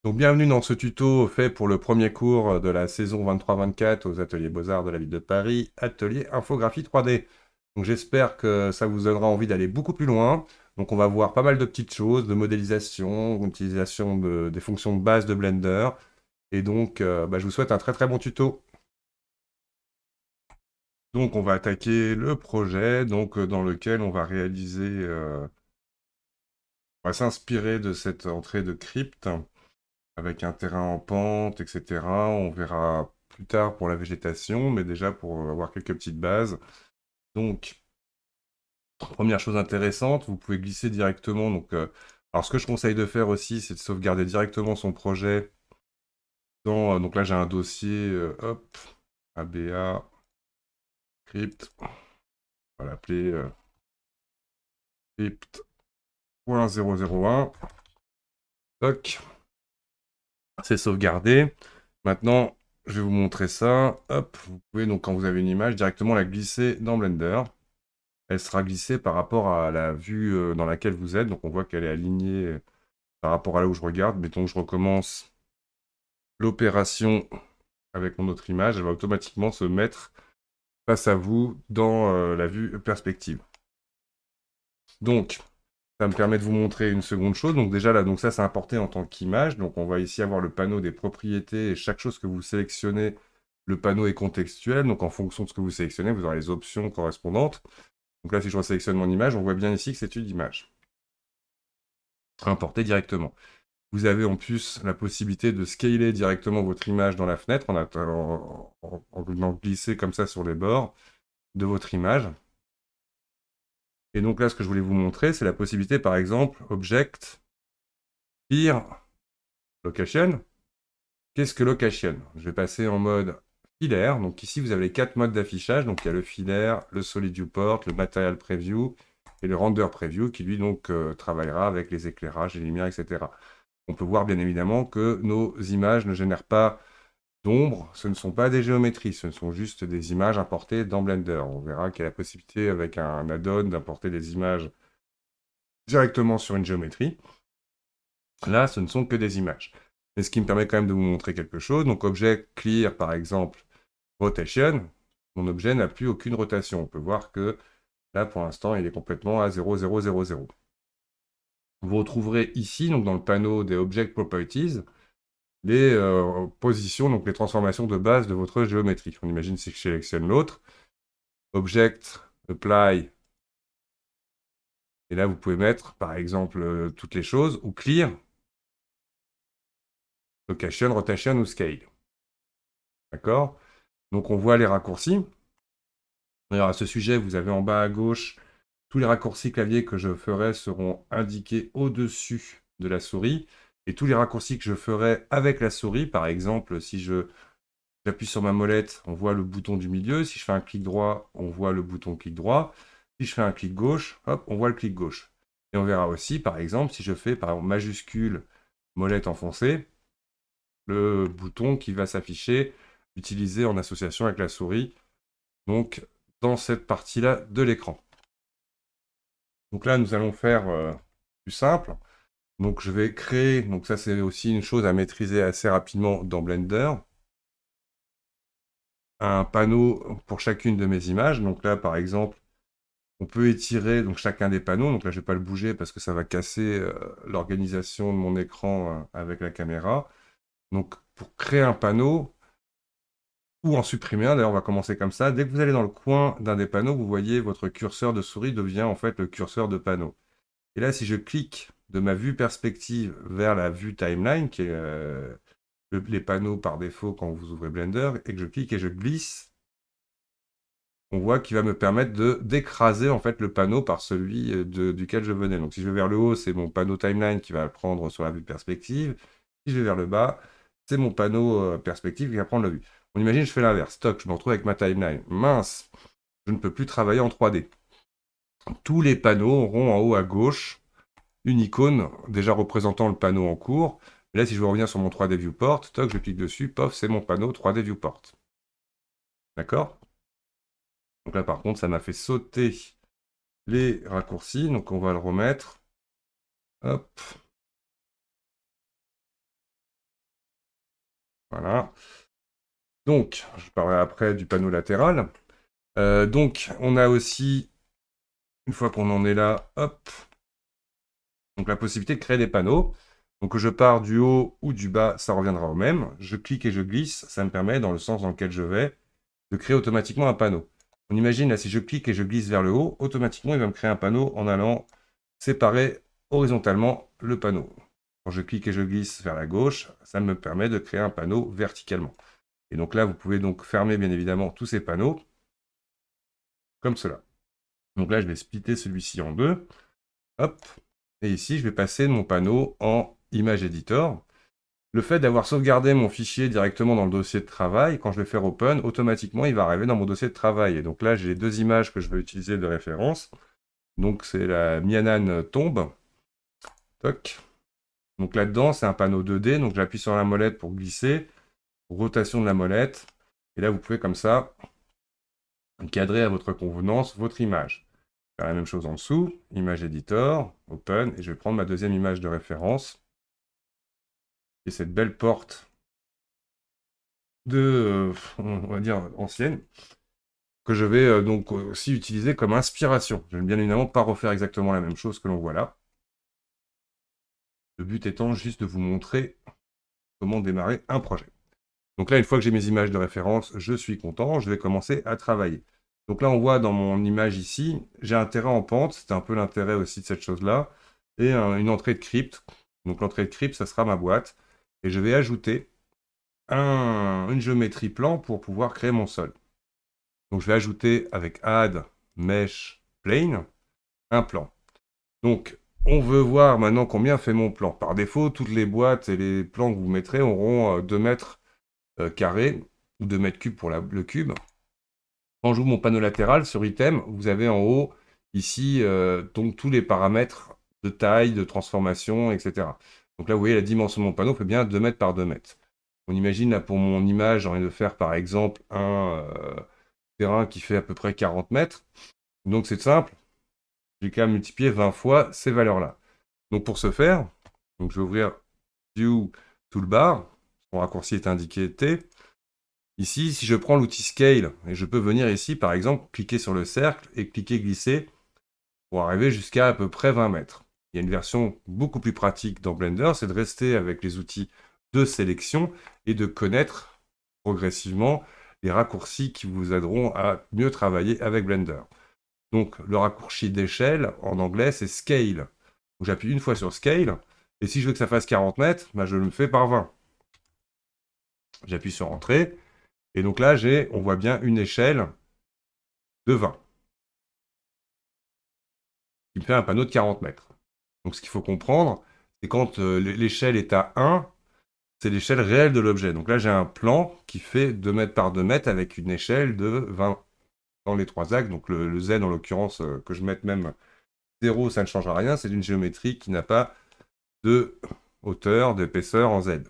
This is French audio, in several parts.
Donc bienvenue dans ce tuto fait pour le premier cours de la saison 23-24 aux ateliers Beaux-Arts de la ville de Paris, atelier infographie 3D. Donc j'espère que ça vous donnera envie d'aller beaucoup plus loin. Donc on va voir pas mal de petites choses, de modélisation, utilisation des fonctions de base de Blender. Et donc je vous souhaite un très très bon tuto. Donc on va attaquer le projet dans lequel on va réaliser, on va s'inspirer de cette entrée de crypte, avec un terrain en pente, etc. On verra plus tard pour la végétation, mais déjà pour avoir quelques petites bases. Donc, première chose intéressante, vous pouvez glisser directement. Alors, ce que je conseille de faire aussi, c'est de sauvegarder directement son projet donc là, j'ai un dossier, hop, ABA, script, on va l'appeler script.001. Toc, c'est sauvegardé. Maintenant, je vais vous montrer ça. Hop, vous pouvez donc, quand vous avez une image, directement la glisser dans Blender. Elle sera glissée par rapport à la vue dans laquelle vous êtes. Donc on voit qu'elle est alignée par rapport à là où je regarde. Mettons que je recommence l'opération avec mon autre image. Elle va automatiquement se mettre face à vous dans la vue perspective. Donc, ça me permet de vous montrer une seconde chose. Donc déjà là, donc ça c'est importé en tant qu'image. Donc on va ici avoir le panneau des propriétés et chaque chose que vous sélectionnez, le panneau est contextuel. Donc en fonction de ce que vous sélectionnez, vous aurez les options correspondantes. Donc là, si je resélectionne mon image, on voit bien ici que c'est une image importée directement. Vous avez en plus la possibilité de scaler directement votre image dans la fenêtre en venant glisser comme ça sur les bords de votre image. Et donc là, ce que je voulais vous montrer, c'est la possibilité, par exemple, Object, Clear, Location. Qu'est-ce que Location? Je vais passer en mode filaire. Donc ici, vous avez les 4 modes d'affichage. Donc il y a le filaire, le Solid Viewport, le Material Preview et le Render Preview qui lui donc travaillera avec les éclairages, les lumières, etc. On peut voir bien évidemment que nos images ne génèrent pas d'ombre, ce ne sont pas des géométries, ce sont juste des images importées dans Blender. On verra qu'il y a la possibilité avec un add-on d'importer des images directement sur une géométrie. Là, ce ne sont que des images. Mais ce qui me permet quand même de vous montrer quelque chose. Donc, objet clear, par exemple, rotation. Mon objet n'a plus aucune rotation. On peut voir que là, pour l'instant, il est complètement à 0, 0, 0, 0. Vous retrouverez ici, donc dans le panneau des Object Properties, les positions, donc les transformations de base de votre géométrie. On imagine si je sélectionne l'autre, Object, Apply, et là vous pouvez mettre par exemple toutes les choses, ou Clear, Location, Rotation ou Scale. D'accord? Donc on voit les raccourcis. D'ailleurs à ce sujet, vous avez en bas à gauche, tous les raccourcis clavier que je ferai seront indiqués au-dessus de la souris, et tous les raccourcis que je ferai avec la souris, par exemple si j'appuie sur ma molette, on voit le bouton du milieu. Si je fais un clic droit, on voit le bouton clic droit. Si je fais un clic gauche, hop, on voit le clic gauche. Et on verra aussi, par exemple, si je fais par exemple majuscule molette enfoncée, le bouton qui va s'afficher, utilisé en association avec la souris, donc dans cette partie-là de l'écran. Donc là, nous allons faire plus simple. Donc je vais créer, donc ça c'est aussi une chose à maîtriser assez rapidement dans Blender, un panneau pour chacune de mes images. Donc là, par exemple, on peut étirer donc chacun des panneaux. Donc là, je ne vais pas le bouger parce que ça va casser l'organisation de mon écran avec la caméra. Donc pour créer un panneau ou en supprimer un, d'ailleurs on va commencer comme ça. Dès que vous allez dans le coin d'un des panneaux, vous voyez votre curseur de souris devient en fait le curseur de panneau. Et là, si je clique de ma vue perspective vers la vue timeline, qui est les panneaux par défaut quand vous ouvrez Blender, et que je clique et je glisse, on voit qu'il va me permettre d'écraser en fait le panneau par celui duquel je venais. Donc si je vais vers le haut, c'est mon panneau timeline qui va le prendre sur la vue perspective. Si je vais vers le bas, c'est mon panneau perspective qui va prendre la vue. On imagine je fais l'inverse. Stock, je me retrouve avec ma timeline. Mince, je ne peux plus travailler en 3D. Tous les panneaux auront en haut à gauche une icône déjà représentant le panneau en cours. Et là, si je veux revenir sur mon 3D Viewport, toc, je clique dessus, pof, c'est mon panneau 3D Viewport. D'accord? Donc là, par contre, ça m'a fait sauter les raccourcis. Donc on va le remettre. Hop. Voilà. Donc, je parlerai après du panneau latéral. Donc, on a aussi, une fois qu'on en est là, hop, donc la possibilité de créer des panneaux. Donc, que je pars du haut ou du bas, ça reviendra au même. Je clique et je glisse, ça me permet, dans le sens dans lequel je vais, de créer automatiquement un panneau. On imagine là, si je clique et je glisse vers le haut, automatiquement, il va me créer un panneau en allant séparer horizontalement le panneau. Quand je clique et je glisse vers la gauche, ça me permet de créer un panneau verticalement. Et donc là, vous pouvez donc fermer bien évidemment tous ces panneaux, comme cela. Donc là, je vais splitter celui-ci en deux. Hop. Et ici, je vais passer mon panneau en Image Editor. Le fait d'avoir sauvegardé mon fichier directement dans le dossier de travail, quand je vais faire Open, automatiquement, il va arriver dans mon dossier de travail. Et donc là, j'ai deux images que je vais utiliser de référence. Donc c'est la Mianan tombe. Toc. Donc là-dedans, c'est un panneau 2D. Donc j'appuie sur la molette pour glisser. Rotation de la molette. Et là, vous pouvez comme ça cadrer à votre convenance votre image. Faire la même chose en dessous. Image Editor. Open. Et je vais prendre ma deuxième image de référence. Et cette belle porte on va dire, ancienne, que je vais donc aussi utiliser comme inspiration. Je vais bien évidemment pas refaire exactement la même chose que l'on voit là. Le but étant juste de vous montrer comment démarrer un projet. Donc là, une fois que j'ai mes images de référence, je suis content, je vais commencer à travailler. Donc là, on voit dans mon image ici, j'ai un terrain en pente, c'est un peu l'intérêt aussi de cette chose-là, et une entrée de crypte. Donc l'entrée de crypte, ça sera ma boîte, et je vais ajouter une géométrie plan pour pouvoir créer mon sol. Donc je vais ajouter avec Add Mesh Plane un plan. Donc on veut voir maintenant combien fait mon plan. Par défaut, toutes les boîtes et les plans que vous mettrez auront 2 mètres carrés ou 2 mètres cubes pour le cube. Quand j'ouvre mon panneau latéral sur item, vous avez en haut ici donc tous les paramètres de taille, de transformation, etc. Donc là, vous voyez la dimension de mon panneau fait bien 2 mètres par 2 mètres. On imagine là pour mon image, j'ai envie de faire par exemple un terrain qui fait à peu près 40 mètres. Donc c'est simple, j'ai qu'à multiplier 20 fois ces valeurs-là. Donc pour ce faire, donc je vais ouvrir View Toolbar, mon raccourci est indiqué T. Ici, si je prends l'outil Scale, et je peux venir ici, par exemple, cliquer sur le cercle et cliquer glisser pour arriver jusqu'à à peu près 20 mètres. Il y a une version beaucoup plus pratique dans Blender, c'est de rester avec les outils de sélection et de connaître progressivement les raccourcis qui vous aideront à mieux travailler avec Blender. Donc le raccourci d'échelle, en anglais, c'est Scale. Donc j'appuie une fois sur Scale, et si je veux que ça fasse 40 mètres, bah, je le fais par 20. J'appuie sur Entrée, et donc là, on voit bien une échelle de 20, qui me fait un panneau de 40 mètres. Donc ce qu'il faut comprendre, c'est quand l'échelle est à 1, c'est l'échelle réelle de l'objet. Donc là, j'ai un plan qui fait 2 mètres par 2 mètres avec une échelle de 20 dans les trois axes. Donc le Z, en l'occurrence, que je mette même 0, ça ne changera rien. C'est une géométrie qui n'a pas de hauteur, d'épaisseur en Z.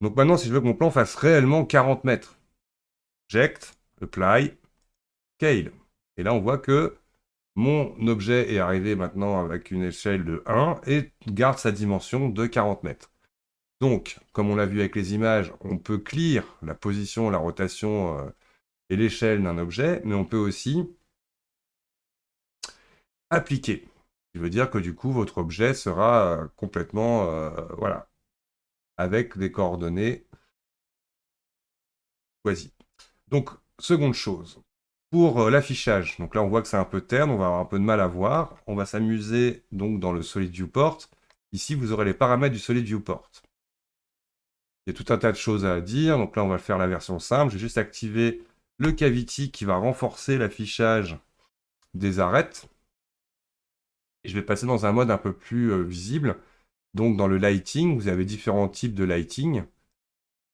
Donc maintenant, si je veux que mon plan fasse réellement 40 mètres, Object, Apply, Scale. Et là, on voit que mon objet est arrivé maintenant avec une échelle de 1 et garde sa dimension de 40 mètres. Donc, comme on l'a vu avec les images, on peut clear la position, la rotation et l'échelle d'un objet, mais on peut aussi appliquer. Ce qui veut dire que du coup, votre objet sera complètement, voilà, avec des coordonnées choisies. Donc, seconde chose, pour l'affichage, donc là on voit que c'est un peu terne, on va avoir un peu de mal à voir. On va s'amuser donc dans le Solid Viewport. Ici, vous aurez les paramètres du Solid Viewport. Il y a tout un tas de choses à dire, donc là on va faire la version simple. Je vais juste activer le Cavity qui va renforcer l'affichage des arêtes. Et je vais passer dans un mode un peu plus visible. Donc dans le lighting, vous avez différents types de lighting.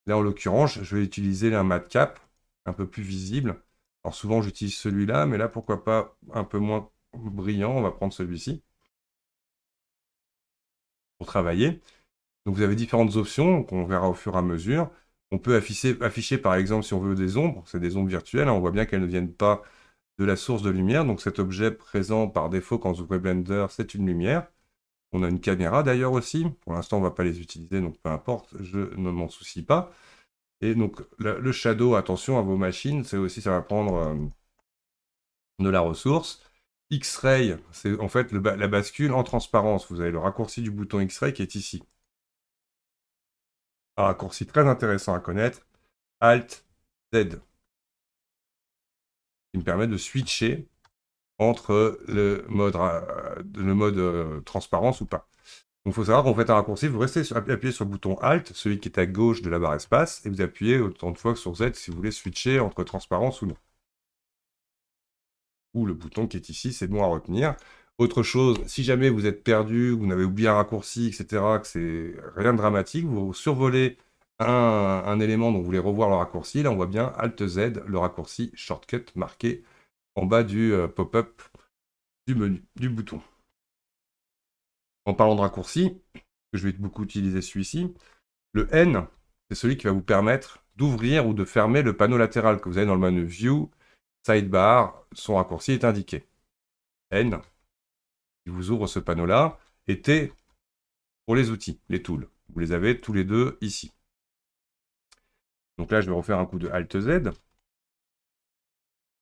Là en l'occurrence, je vais utiliser un matcap un peu plus visible. Alors souvent j'utilise celui-là, mais là pourquoi pas un peu moins brillant, on va prendre celui-ci pour travailler. Donc vous avez différentes options qu'on verra au fur et à mesure. On peut afficher par exemple si on veut des ombres, c'est des ombres virtuelles, hein, on voit bien qu'elles ne viennent pas de la source de lumière, donc cet objet présent par défaut quand vous ouvrez Blender, c'est une lumière. On a une caméra d'ailleurs aussi. Pour l'instant, on ne va pas les utiliser, donc peu importe, je ne m'en soucie pas. Et donc, le shadow, attention à vos machines, c'est aussi, ça va prendre de la ressource. X-Ray, c'est en fait la bascule en transparence. Vous avez le raccourci du bouton X-Ray qui est ici. Un raccourci très intéressant à connaître. Alt Z, qui me permet de switcher entre le mode transparence ou pas. Donc il faut savoir qu'on fait un raccourci, vous restez appuyez sur le bouton Alt, celui qui est à gauche de la barre espace, et vous appuyez autant de fois que sur Z si vous voulez switcher entre transparence ou non. Ou le bouton qui est ici, c'est bon à retenir. Autre chose, si jamais vous êtes perdu, vous avez oublié un raccourci, etc., que c'est rien de dramatique, vous survolez un élément dont vous voulez revoir le raccourci, là on voit bien Alt Z, le raccourci shortcut marqué en bas du pop-up du menu, du bouton. En parlant de raccourci, que je vais beaucoup utiliser celui-ci, le N, c'est celui qui va vous permettre d'ouvrir ou de fermer le panneau latéral que vous avez dans le menu View, Sidebar, son raccourci est indiqué. N, qui vous ouvre ce panneau-là, et T pour les outils, les tools. Vous les avez tous les deux ici. Donc là, je vais refaire un coup de Alt Z.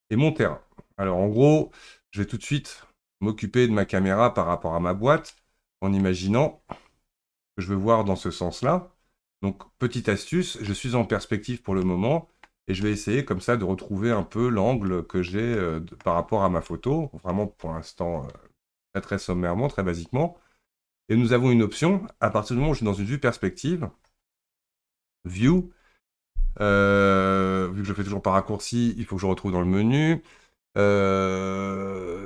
Et mon terrain. Alors en gros, je vais tout de suite m'occuper de ma caméra par rapport à ma boîte, en imaginant que je veux voir dans ce sens-là. Donc, petite astuce, je suis en perspective pour le moment, et je vais essayer comme ça de retrouver un peu l'angle que j'ai par rapport à ma photo, vraiment pour l'instant très très sommairement, très basiquement. Et nous avons une option, à partir du moment où je suis dans une vue perspective, View, vu que je fais toujours par raccourci, il faut que je retrouve dans le menu.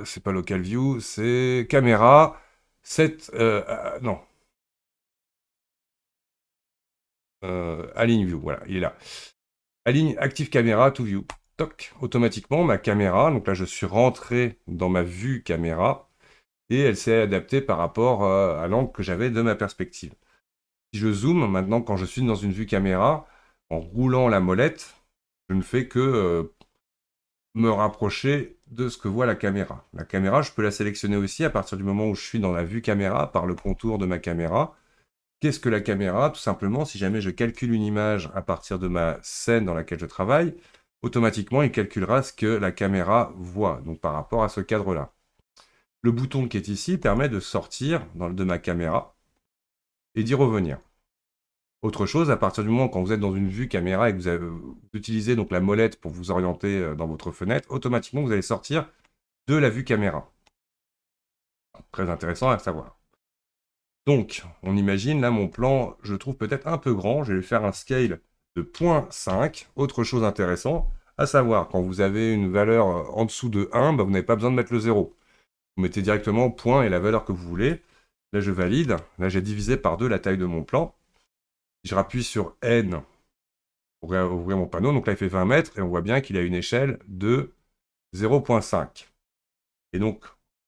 C'est pas Local View, c'est Caméra, non, Align View, voilà, il est là. Aligne Active Caméra to View. Toc, automatiquement, ma caméra, donc là je suis rentré dans ma vue caméra, et elle s'est adaptée par rapport à l'angle que j'avais de ma perspective. Si je zoome, maintenant quand je suis dans une vue caméra, en roulant la molette, je ne fais que me rapprocher de ce que voit la caméra. La caméra, je peux la sélectionner aussi à partir du moment où je suis dans la vue caméra, par le contour de ma caméra. Qu'est-ce que la caméra? Tout simplement, si jamais je calcule une image à partir de ma scène dans laquelle je travaille, automatiquement, il calculera ce que la caméra voit, donc par rapport à ce cadre-là. Le bouton qui est ici permet de sortir de ma caméra et d'y revenir. Autre chose, à partir du moment quand vous êtes dans une vue caméra et que vous utilisez donc la molette pour vous orienter dans votre fenêtre, automatiquement, vous allez sortir de la vue caméra. Très intéressant à savoir. Donc, on imagine, là, mon plan, je le trouve peut-être un peu grand. Je vais lui faire un scale de 0.5. Autre chose intéressante, à savoir, quand vous avez une valeur en dessous de 1, bah, vous n'avez pas besoin de mettre le 0. Vous mettez directement point et la valeur que vous voulez. Là, je valide. Là, j'ai divisé par 2 la taille de mon plan. Je rappuie sur N pour ouvrir mon panneau. Donc là, il fait 20 mètres et on voit bien qu'il a une échelle de 0.5. Et donc,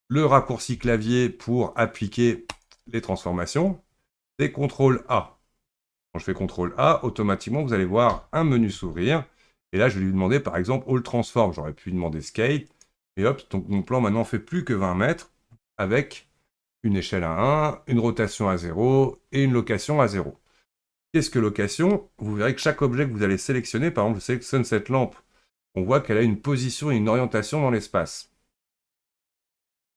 le raccourci clavier pour appliquer les transformations, c'est CTRL A. Quand je fais CTRL A, automatiquement, vous allez voir un menu s'ouvrir. Et là, je vais lui demander, par exemple, All Transform. J'aurais pu lui demander Scale. Et hop, donc mon plan maintenant fait plus que 20 mètres avec une échelle à 1, une rotation à 0 et une location à 0. Qu'est-ce que location? Vous verrez que chaque objet que vous allez sélectionner, par exemple, je sélectionne cette lampe, on voit qu'elle a une position et une orientation dans l'espace.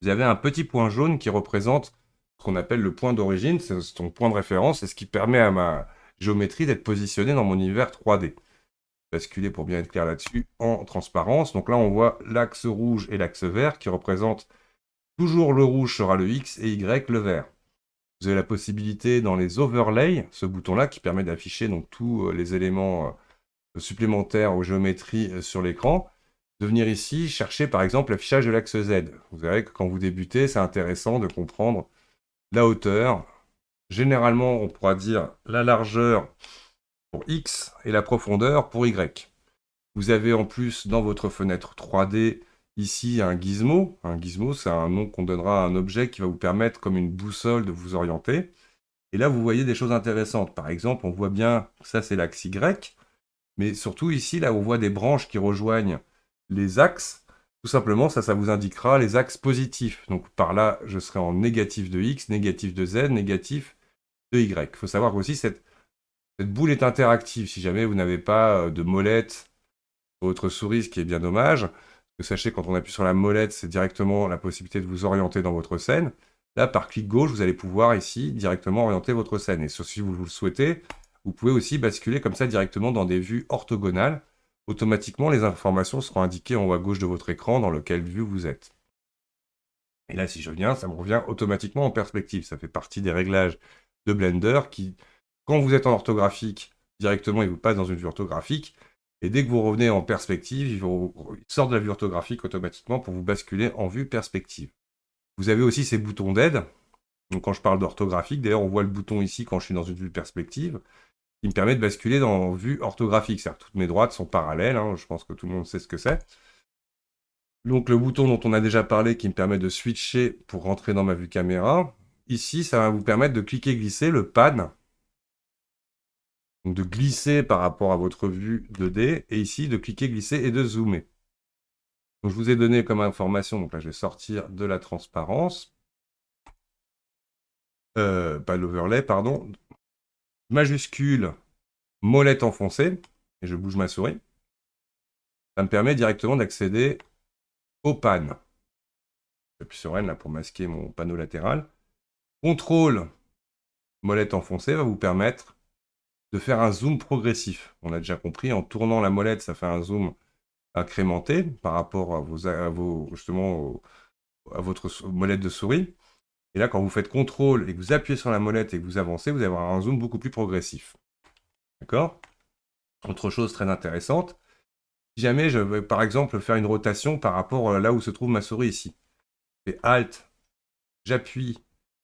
Vous avez un petit point jaune qui représente ce qu'on appelle le point d'origine, c'est ton point de référence, c'est ce qui permet à ma géométrie d'être positionnée dans mon univers 3D. Basculer pour bien être clair là-dessus en transparence. Donc là, on voit l'axe rouge et l'axe vert qui représentent toujours le rouge sera le X et Y le vert. Vous avez la possibilité dans les overlays, ce bouton-là qui permet d'afficher donc tous les éléments supplémentaires aux géométries sur l'écran, de venir ici chercher par exemple l'affichage de l'axe Z. Vous verrez que quand vous débutez, c'est intéressant de comprendre la hauteur. Généralement, on pourra dire la largeur pour X et la profondeur pour Y. Vous avez en plus dans votre fenêtre 3D ici un gizmo. Un gizmo, c'est un nom qu'on donnera à un objet qui va vous permettre, comme une boussole, de vous orienter. Et là, vous voyez des choses intéressantes. Par exemple, on voit bien, ça c'est l'axe Y, mais surtout ici, là, on voit des branches qui rejoignent les axes. Tout simplement, ça vous indiquera les axes positifs. Donc par là, je serai en négatif de X, négatif de Z, négatif de Y. Il faut savoir qu'aussi, cette boule est interactive. Si jamais vous n'avez pas de molette sur votre souris, ce qui est bien dommage, que sachez, quand on appuie sur la molette, c'est directement la possibilité de vous orienter dans votre scène. Là, par clic gauche, vous allez pouvoir ici directement orienter votre scène. Et si vous le souhaitez, vous pouvez aussi basculer comme ça directement dans des vues orthogonales. Automatiquement, les informations seront indiquées en haut à gauche de votre écran dans lequel vue vous êtes. Et là, si je viens, ça me revient automatiquement en perspective. Ça fait partie des réglages de Blender qui, quand vous êtes en orthographique, directement, il vous passe dans une vue orthographique. Et dès que vous revenez en perspective, il sort de la vue orthographique automatiquement pour vous basculer en vue perspective. Vous avez aussi ces boutons d'aide. Donc quand je parle d'orthographique, d'ailleurs, on voit le bouton ici quand je suis dans une vue perspective, qui me permet de basculer dans vue orthographique. C'est-à-dire que toutes mes droites sont parallèles. Je pense que tout le monde sait ce que c'est. Donc le bouton dont on a déjà parlé qui me permet de switcher pour rentrer dans ma vue caméra. Ici, ça va vous permettre de cliquer-glisser le pan. Donc de glisser par rapport à votre vue 2D. Et ici, de cliquer-glisser et de zoomer. Donc je vous ai donné comme information, donc là je vais sortir de la transparence. Pas l'overlay, pardon. Majuscule, molette enfoncée. Et je bouge ma souris. Ça me permet directement d'accéder au pan. J'appuie sur N là pour masquer mon panneau latéral. Contrôle, molette enfoncée, va vous permettre de faire un zoom progressif. On a déjà compris, en tournant la molette, ça fait un zoom incrémenté par rapport à justement à votre molette de souris. Et là, quand vous faites CTRL et que vous appuyez sur la molette et que vous avancez, vous allez avoir un zoom beaucoup plus progressif. D'accord? Autre chose très intéressante, si jamais je veux par exemple faire une rotation par rapport à là où se trouve ma souris ici. Je fais Alt, j'appuie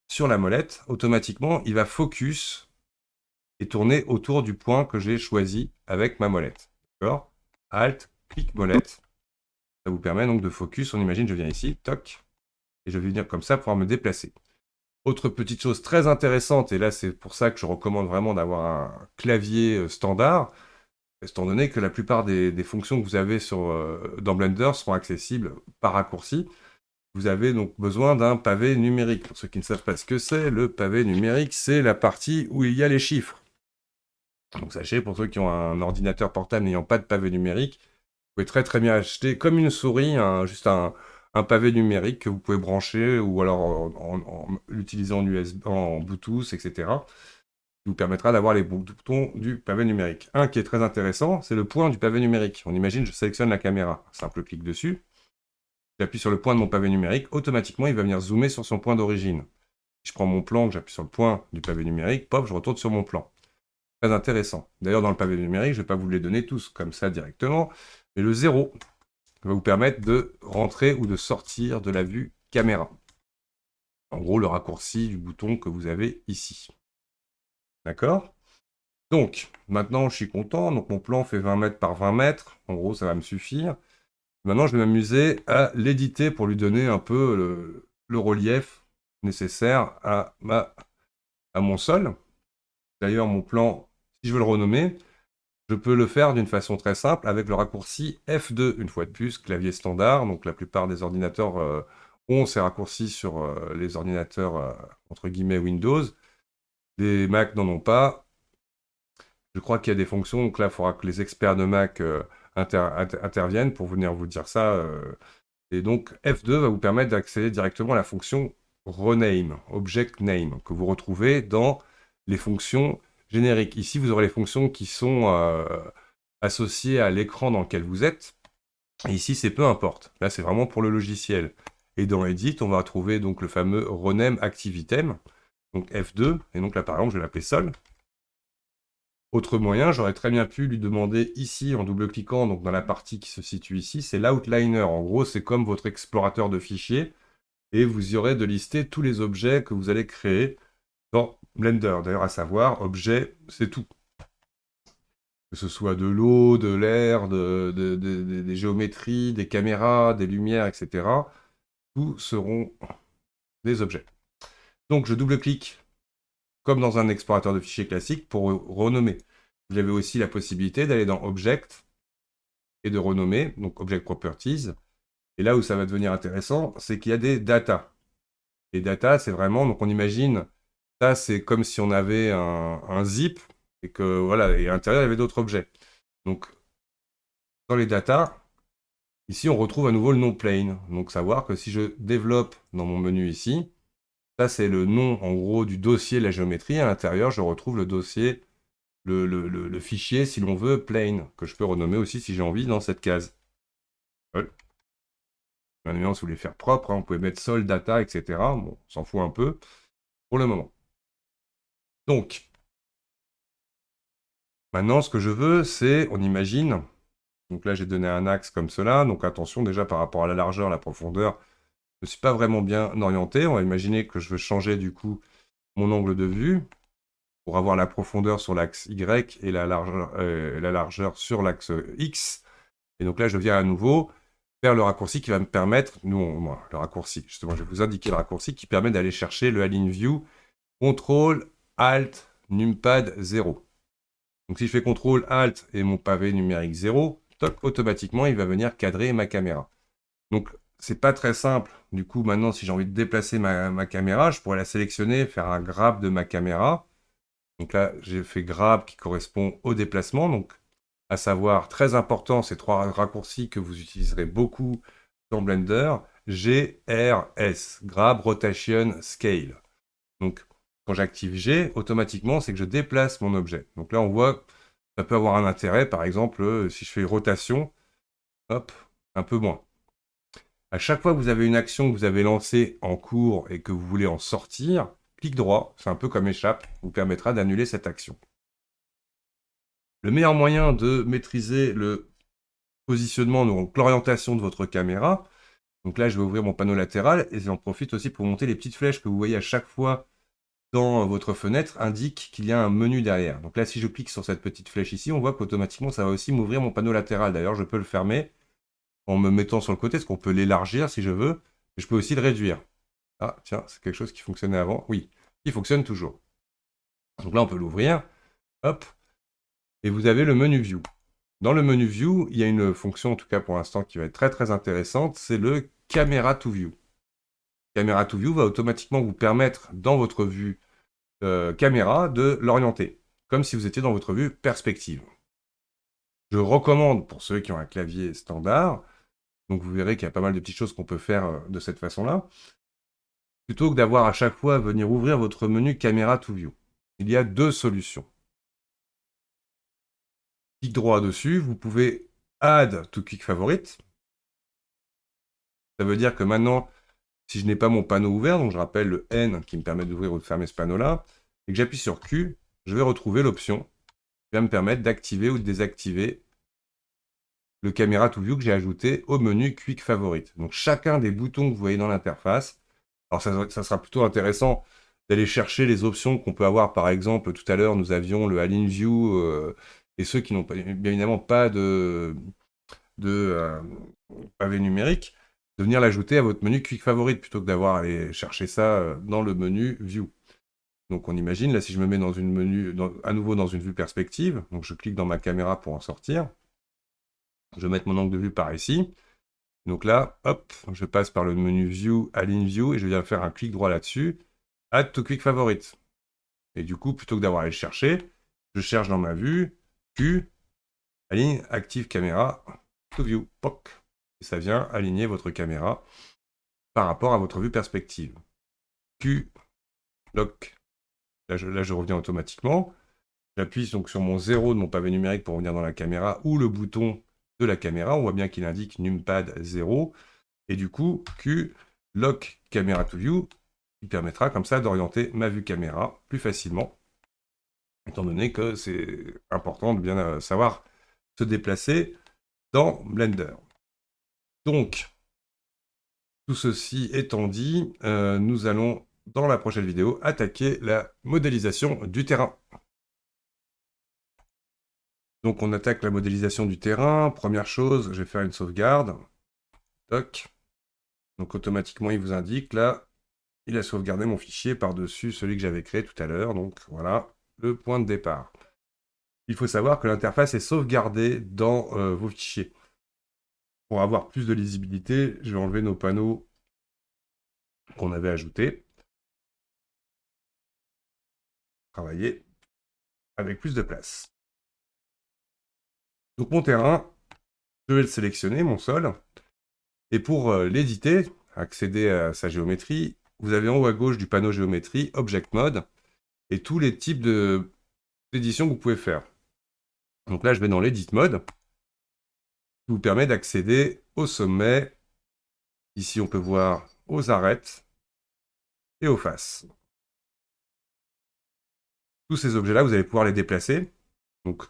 sur la molette, automatiquement il va focus et tourner autour du point que j'ai choisi avec ma molette. D'accord? Alt, clic molette. Ça vous permet donc de focus. On imagine, je viens ici, toc, et je vais venir comme ça pour pouvoir me déplacer. Autre petite chose très intéressante, et là c'est pour ça que je recommande vraiment d'avoir un clavier standard, étant donné que la plupart des fonctions que vous avez dans Blender seront accessibles par raccourci. Vous avez donc besoin d'un pavé numérique. Pour ceux qui ne savent pas ce que c'est, le pavé numérique, c'est la partie où il y a les chiffres. Donc sachez, pour ceux qui ont un ordinateur portable n'ayant pas de pavé numérique, vous pouvez très très bien acheter comme une souris, juste un pavé numérique que vous pouvez brancher ou alors en l'utiliser en USB, en Bluetooth, etc. Qui vous permettra d'avoir les boutons du pavé numérique. Un qui est très intéressant, c'est le point du pavé numérique. On imagine, je sélectionne la caméra, simple clic dessus, j'appuie sur le point de mon pavé numérique, automatiquement il va venir zoomer sur son point d'origine. Si je prends mon plan, que j'appuie sur le point du pavé numérique, pop, je retourne sur mon plan. Très intéressant. D'ailleurs, dans le pavé numérique, je ne vais pas vous les donner tous comme ça directement, mais le 0 va vous permettre de rentrer ou de sortir de la vue caméra. En gros, le raccourci du bouton que vous avez ici. D'accord? Donc, maintenant, je suis content. Donc, mon plan fait 20 mètres par 20 mètres. En gros, ça va me suffire. Maintenant, je vais m'amuser à l'éditer pour lui donner un peu le relief nécessaire à mon sol. D'ailleurs, mon plan, si je veux le renommer, je peux le faire d'une façon très simple avec le raccourci F2, une fois de plus, clavier standard. Donc la plupart des ordinateurs ont ces raccourcis sur les ordinateurs entre guillemets Windows. Les Mac n'en ont pas. Je crois qu'il y a des fonctions, donc là, il faudra que les experts de Mac interviennent pour venir vous dire ça. Et donc F2 va vous permettre d'accéder directement à la fonction rename, object name, que vous retrouvez dans les fonctions génériques. Ici, vous aurez les fonctions qui sont associées à l'écran dans lequel vous êtes. Et ici, c'est peu importe. Là, c'est vraiment pour le logiciel. Et dans Edit, on va trouver donc le fameux rename active item, donc F2. Et donc là, par exemple, je vais l'appeler Sol. Autre moyen, j'aurais très bien pu lui demander ici, en double-cliquant, donc dans la partie qui se situe ici, c'est l'outliner. En gros, c'est comme votre explorateur de fichiers, et vous y aurez de lister tous les objets que vous allez créer dans Blender. D'ailleurs, à savoir, objet, c'est tout. Que ce soit de l'eau, de l'air, des géométries, des caméras, des lumières, etc. Tout seront des objets. Donc, je double-clique, comme dans un explorateur de fichiers classique, pour renommer. Vous avez aussi la possibilité d'aller dans Object et de renommer, donc Object Properties, Et là où ça va devenir intéressant, c'est qu'il y a des data. Les data, c'est vraiment, donc on imagine, ça c'est comme si on avait un zip et que voilà, et à l'intérieur il y avait d'autres objets. Donc dans les data, ici on retrouve à nouveau le nom plane. Donc savoir que si je développe dans mon menu ici, ça c'est le nom en gros du dossier de la géométrie. À l'intérieur, je retrouve le dossier, le fichier, si l'on veut, plane, que je peux renommer aussi si j'ai envie dans cette case. Ouais. Maintenant, si vous voulez faire propre, hein, vous pouvez mettre sol data, etc. Bon, on s'en fout un peu pour le moment. Donc, maintenant, ce que je veux, c'est, on imagine, donc là j'ai donné un axe comme cela, donc attention déjà par rapport à la largeur, la profondeur, je ne suis pas vraiment bien orienté. On va imaginer que je veux changer du coup mon angle de vue pour avoir la profondeur sur l'axe Y et la largeur sur l'axe X. Et donc là, je viens à nouveau faire le raccourci qui va me permettre, le raccourci, justement, je vais vous indiquer le raccourci qui permet d'aller chercher le Align View, CTRL, ALT, NumPad 0. Donc si je fais CTRL, ALT et mon pavé numérique 0, toc, automatiquement, il va venir cadrer ma caméra. Donc c'est pas très simple. Du coup, maintenant, si j'ai envie de déplacer ma caméra, je pourrais la sélectionner, faire un grab de ma caméra. Donc là, j'ai fait grab qui correspond au déplacement. Donc, à savoir, très important, ces trois raccourcis que vous utiliserez beaucoup dans Blender, G, R, S, Grab, Rotation, Scale. Donc, quand j'active G, automatiquement, c'est que je déplace mon objet. Donc là, on voit que ça peut avoir un intérêt, par exemple, si je fais rotation, hop, un peu moins. À chaque fois que vous avez une action que vous avez lancée en cours et que vous voulez en sortir, clic droit, c'est un peu comme échappe, vous permettra d'annuler cette action. Le meilleur moyen de maîtriser le positionnement, donc l'orientation de votre caméra, donc là je vais ouvrir mon panneau latéral et j'en profite aussi pour monter les petites flèches que vous voyez à chaque fois dans votre fenêtre, indiquent qu'il y a un menu derrière. Donc là si je clique sur cette petite flèche ici, on voit qu'automatiquement ça va aussi m'ouvrir mon panneau latéral. D'ailleurs je peux le fermer en me mettant sur le côté, parce qu'on peut l'élargir si je veux, mais je peux aussi le réduire. Ah tiens, c'est quelque chose qui fonctionnait avant. Oui, il fonctionne toujours. Donc là on peut l'ouvrir, hop, et vous avez le menu View. Dans le menu View, il y a une fonction, en tout cas pour l'instant, qui va être très très intéressante, c'est le Camera to View. Camera to View va automatiquement vous permettre, dans votre vue caméra, de l'orienter, comme si vous étiez dans votre vue perspective. Je recommande, pour ceux qui ont un clavier standard, donc vous verrez qu'il y a pas mal de petites choses qu'on peut faire de cette façon-là, plutôt que d'avoir à chaque fois à venir ouvrir votre menu Camera to View. Il y a deux solutions. Clic droit dessus, vous pouvez Add to Quick Favorite. Ça veut dire que maintenant, si je n'ai pas mon panneau ouvert, donc je rappelle le N qui me permet d'ouvrir ou de fermer ce panneau-là, et que j'appuie sur Q, je vais retrouver l'option qui va me permettre d'activer ou de désactiver le Camera to View que j'ai ajouté au menu Quick Favorite. Donc chacun des boutons que vous voyez dans l'interface, alors ça sera plutôt intéressant d'aller chercher les options qu'on peut avoir. Par exemple, tout à l'heure, nous avions le Align View, et ceux qui n'ont bien évidemment pas de pavé numérique, de venir l'ajouter à votre menu Quick Favorite plutôt que d'avoir à aller chercher ça dans le menu View. Donc on imagine, là si je me mets dans une menu, à nouveau dans une vue perspective, donc je clique dans ma caméra pour en sortir, je vais mettre mon angle de vue par ici, donc là, hop, je passe par le menu View, Align View, et je viens faire un clic droit là-dessus, Add to Quick Favorite. Et du coup, plutôt que d'avoir à aller le chercher, je cherche dans ma vue, Q, Align, Active Camera, to View, POC. Et ça vient aligner votre caméra par rapport à votre vue perspective. Q, Lock. Là, je reviens automatiquement. J'appuie donc sur mon 0 de mon pavé numérique pour revenir dans la caméra ou le bouton de la caméra. On voit bien qu'il indique NumPad 0. Et du coup, Q, Lock Camera to View, qui permettra comme ça d'orienter ma vue caméra plus facilement, étant donné que c'est important de bien savoir se déplacer dans Blender. Donc, tout ceci étant dit, nous allons, dans la prochaine vidéo, attaquer la modélisation du terrain. Donc on attaque la modélisation du terrain. Première chose, je vais faire une sauvegarde. Toc. Donc automatiquement, il vous indique, là, il a sauvegardé mon fichier par-dessus celui que j'avais créé tout à l'heure. Donc voilà, le point de départ. Il faut savoir que l'interface est sauvegardée dans vos fichiers. pour avoir plus de lisibilité, je vais enlever nos panneaux qu'on avait ajoutés. Travailler avec plus de place. Donc mon terrain, je vais le sélectionner, mon sol. Et pour l'éditer, accéder à sa géométrie, vous avez en haut à gauche du panneau géométrie, Object Mode, et tous les types d'édition que vous pouvez faire. Donc là, je vais dans l'Edit Mode, qui vous permet d'accéder au sommet. Ici, on peut voir aux arêtes et aux faces. Tous ces objets-là, vous allez pouvoir les déplacer. Donc,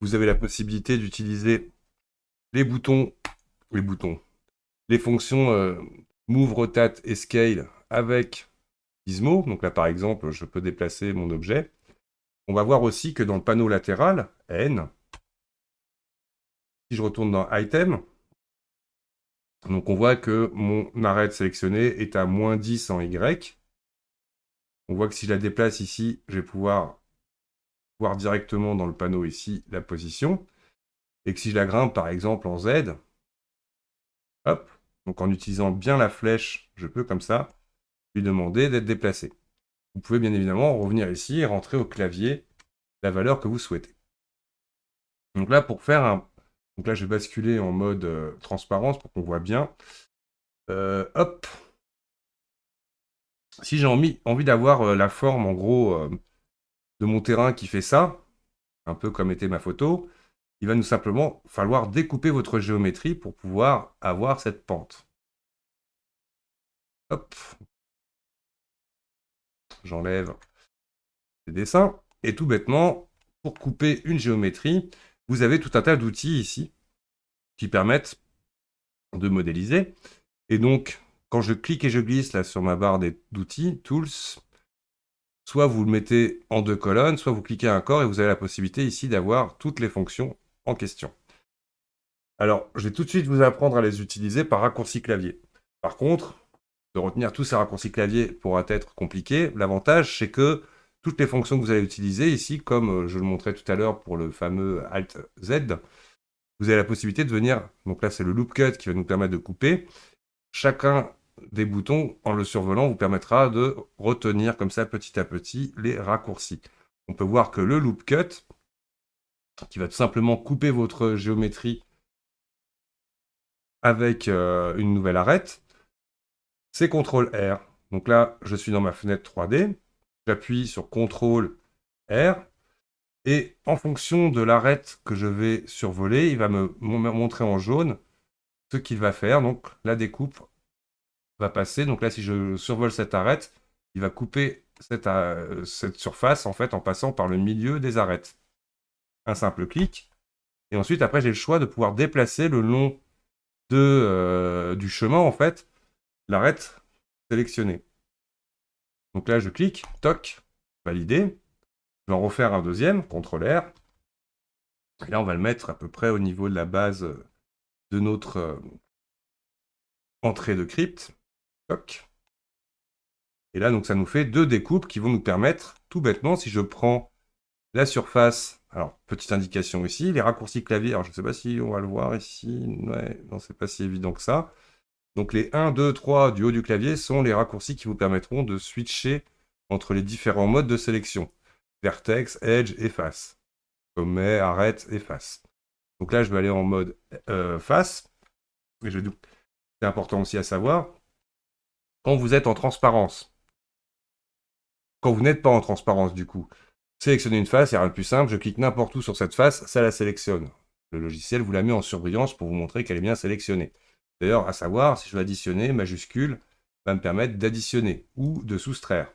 vous avez la possibilité d'utiliser les les fonctions Move, Rotate et Scale avec Gizmo. Donc là, par exemple, je peux déplacer mon objet. On va voir aussi que dans le panneau latéral, N, si je retourne dans Item, donc on voit que mon arête sélectionnée est à -10 en Y. On voit que si je la déplace ici, je vais pouvoir voir directement dans le panneau ici la position. Et que si je la grimpe par exemple en Z, hop, donc en utilisant bien la flèche, je peux comme ça lui demander d'être déplacé. Vous pouvez bien évidemment revenir ici et rentrer au clavier la valeur que vous souhaitez. Donc là, donc là, je vais basculer en mode transparence pour qu'on voit bien. Hop. Si j'ai envie d'avoir la forme, en gros, de mon terrain qui fait ça, un peu comme était ma photo, il va nous simplement falloir découper votre géométrie pour pouvoir avoir cette pente. Hop. J'enlève ces dessins. Et tout bêtement, pour couper une géométrie, vous avez tout un tas d'outils ici qui permettent de modéliser. Et donc, quand je clique et je glisse là sur ma barre d'outils, Tools, soit vous le mettez en 2 colonnes, soit vous cliquez un corps et vous avez la possibilité ici d'avoir toutes les fonctions en question. Alors, je vais tout de suite vous apprendre à les utiliser par raccourci clavier. Par contre, de retenir tous ces raccourcis clavier pourra être compliqué. L'avantage, c'est que toutes les fonctions que vous allez utiliser ici, comme je le montrais tout à l'heure pour le fameux Alt-Z, vous avez la possibilité de venir, donc là c'est le Loop Cut qui va nous permettre de couper. Chacun des boutons, en le survolant, vous permettra de retenir comme ça petit à petit les raccourcis. On peut voir que le Loop Cut, qui va tout simplement couper votre géométrie avec une nouvelle arête, c'est CTRL R. Donc là, je suis dans ma fenêtre 3D, j'appuie sur CTRL R, et en fonction de l'arête que je vais survoler, il va me montrer en jaune ce qu'il va faire. Donc la découpe va passer. Donc là, si je survole cette arête, il va couper cette surface en fait en passant par le milieu des arêtes. Un simple clic. Et ensuite, après, j'ai le choix de pouvoir déplacer le long du chemin en fait l'arête sélectionnée. Donc là, je clique, toc, valider. Je vais en refaire un deuxième, CTRL R. Et là, on va le mettre à peu près au niveau de la base de notre entrée de crypte. Toc. Et là, donc, ça nous fait 2 découpes qui vont nous permettre, tout bêtement, si je prends la surface, alors, petite indication ici, les raccourcis clavier, alors je ne sais pas si on va le voir ici, ouais, non, c'est pas si évident que ça. Donc les 1, 2, 3 du haut du clavier sont les raccourcis qui vous permettront de switcher entre les différents modes de sélection. Vertex, Edge et Face. Sommet, arête et Face. Donc là, je vais aller en mode Face. Et c'est important aussi à savoir, quand vous êtes en transparence, quand vous n'êtes pas en transparence du coup, sélectionnez une face, il n'y a rien de plus simple, je clique n'importe où sur cette face, ça la sélectionne. Le logiciel vous la met en surbrillance pour vous montrer qu'elle est bien sélectionnée. D'ailleurs, à savoir, si je veux additionner, majuscule va me permettre d'additionner ou de soustraire.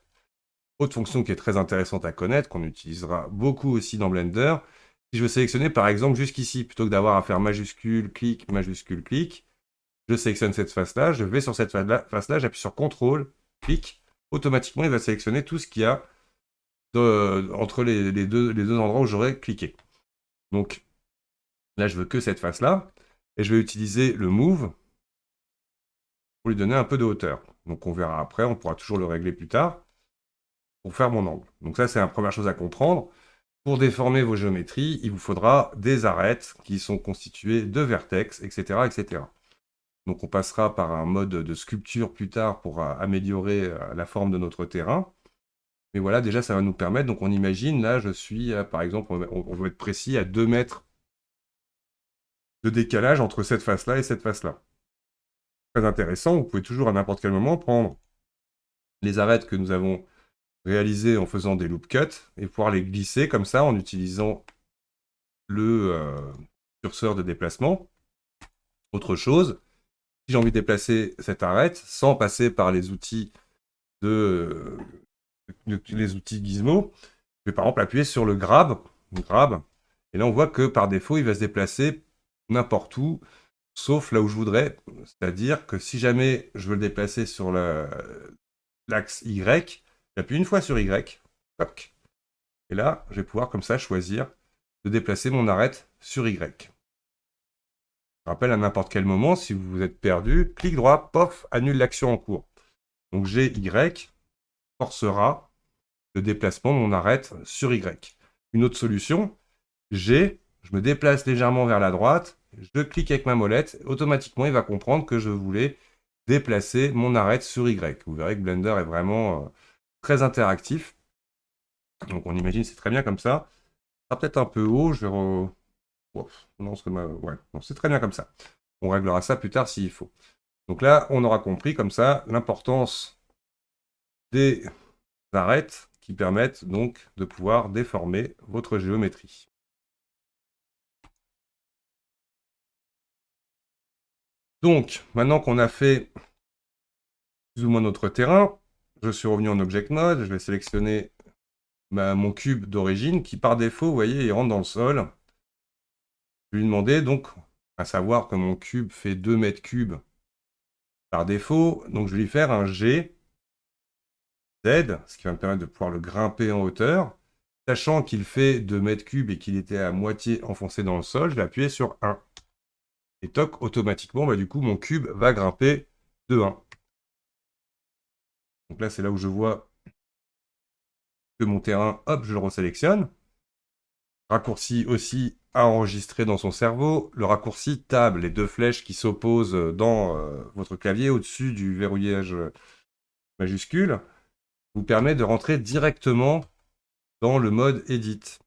Autre fonction qui est très intéressante à connaître, qu'on utilisera beaucoup aussi dans Blender, si je veux sélectionner par exemple jusqu'ici, plutôt que d'avoir à faire majuscule, clic, je sélectionne cette face-là, je vais sur cette face-là, j'appuie sur CTRL, clic, automatiquement il va sélectionner tout ce qu'il y a entre les deux endroits où j'aurais cliqué. Donc là, je veux que cette face-là, et je vais utiliser le Move pour lui donner un peu de hauteur. Donc on verra après, on pourra toujours le régler plus tard pour faire mon angle. Donc ça, c'est la première chose à comprendre. Pour déformer vos géométries, il vous faudra des arêtes qui sont constituées de vertex, etc., etc. Donc on passera par un mode de sculpture plus tard pour améliorer la forme de notre terrain. Mais voilà, déjà, ça va nous permettre. Donc on imagine, là, je suis, par exemple, on va être précis, à 2 mètres de décalage entre cette face-là et cette face-là. Très intéressant, vous pouvez toujours à n'importe quel moment prendre les arêtes que nous avons réalisées en faisant des loop cuts et pouvoir les glisser comme ça en utilisant le curseur de déplacement. Autre chose, si j'ai envie de déplacer cette arête sans passer par les outils les outils Gizmo, je vais par exemple appuyer sur le grab, et là on voit que par défaut il va se déplacer n'importe où, sauf là où je voudrais. C'est-à-dire que si jamais je veux le déplacer sur l'axe Y, j'appuie une fois sur Y, toc, et là je vais pouvoir comme ça choisir de déplacer mon arête sur Y. Je rappelle à n'importe quel moment, si vous êtes perdu, clic droit, pof, annule l'action en cours. Donc GY forcera le déplacement de mon arête sur Y. Une autre solution, G, je me déplace légèrement vers la droite, je clique avec ma molette, automatiquement il va comprendre que je voulais déplacer mon arête sur Y. Vous verrez que Blender est vraiment très interactif. Donc on imagine c'est très bien comme ça. Ça sera peut-être un peu haut, je vais non, ouais, non, c'est très bien comme ça. On réglera ça plus tard s'il faut. Donc là, on aura compris comme ça l'importance des arêtes qui permettent donc de pouvoir déformer votre géométrie. Donc, maintenant qu'on a fait plus ou moins notre terrain, je suis revenu en Object Mode, je vais sélectionner mon cube d'origine qui par défaut, vous voyez, il rentre dans le sol. Je vais lui demander donc, à savoir que mon cube fait 2 mètres cubes par défaut, donc je vais lui faire un G, Z, ce qui va me permettre de pouvoir le grimper en hauteur. Sachant qu'il fait 2 mètres cubes et qu'il était à moitié enfoncé dans le sol, je vais appuyer sur 1. Et toc, automatiquement, bah, du coup, mon cube va grimper de 1. Donc là, c'est là où je vois que mon terrain, hop, je le resélectionne. Raccourci aussi à enregistrer dans son cerveau. Le raccourci Tab, les deux flèches qui s'opposent dans votre clavier au-dessus du verrouillage majuscule, vous permet de rentrer directement dans le mode Edit.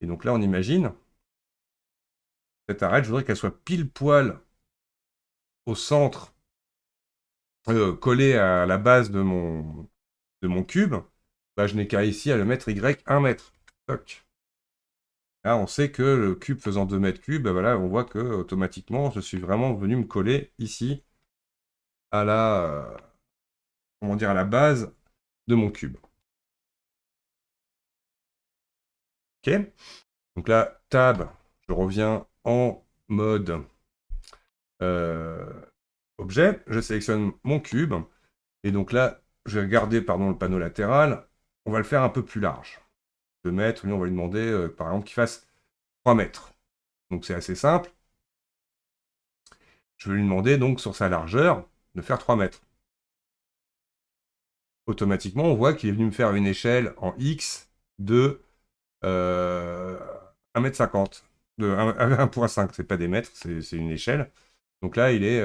Et donc là, on imagine, cette arête, je voudrais qu'elle soit pile poil au centre, collée à la base de mon cube. Bah, je n'ai qu'à ici à le mettre Y 1 mètre. Toc. Là, on sait que le cube faisant 2 mètres cubes, bah, voilà, on voit que automatiquement, je suis vraiment venu me coller ici à comment dire, à la base de mon cube. Ok. Donc là, Tab, je reviens en mode objet, je sélectionne mon cube, et donc là, je vais regarder pardon, le panneau latéral, on va le faire un peu plus large. 2 mètres, on va lui demander par exemple qu'il fasse 3 mètres. Donc c'est assez simple. Je vais lui demander donc sur sa largeur de faire 3 mètres. Automatiquement, on voit qu'il est venu me faire une échelle en X de 1,50 m. De 1,5, c'est pas des mètres, c'est une échelle. Donc là, il est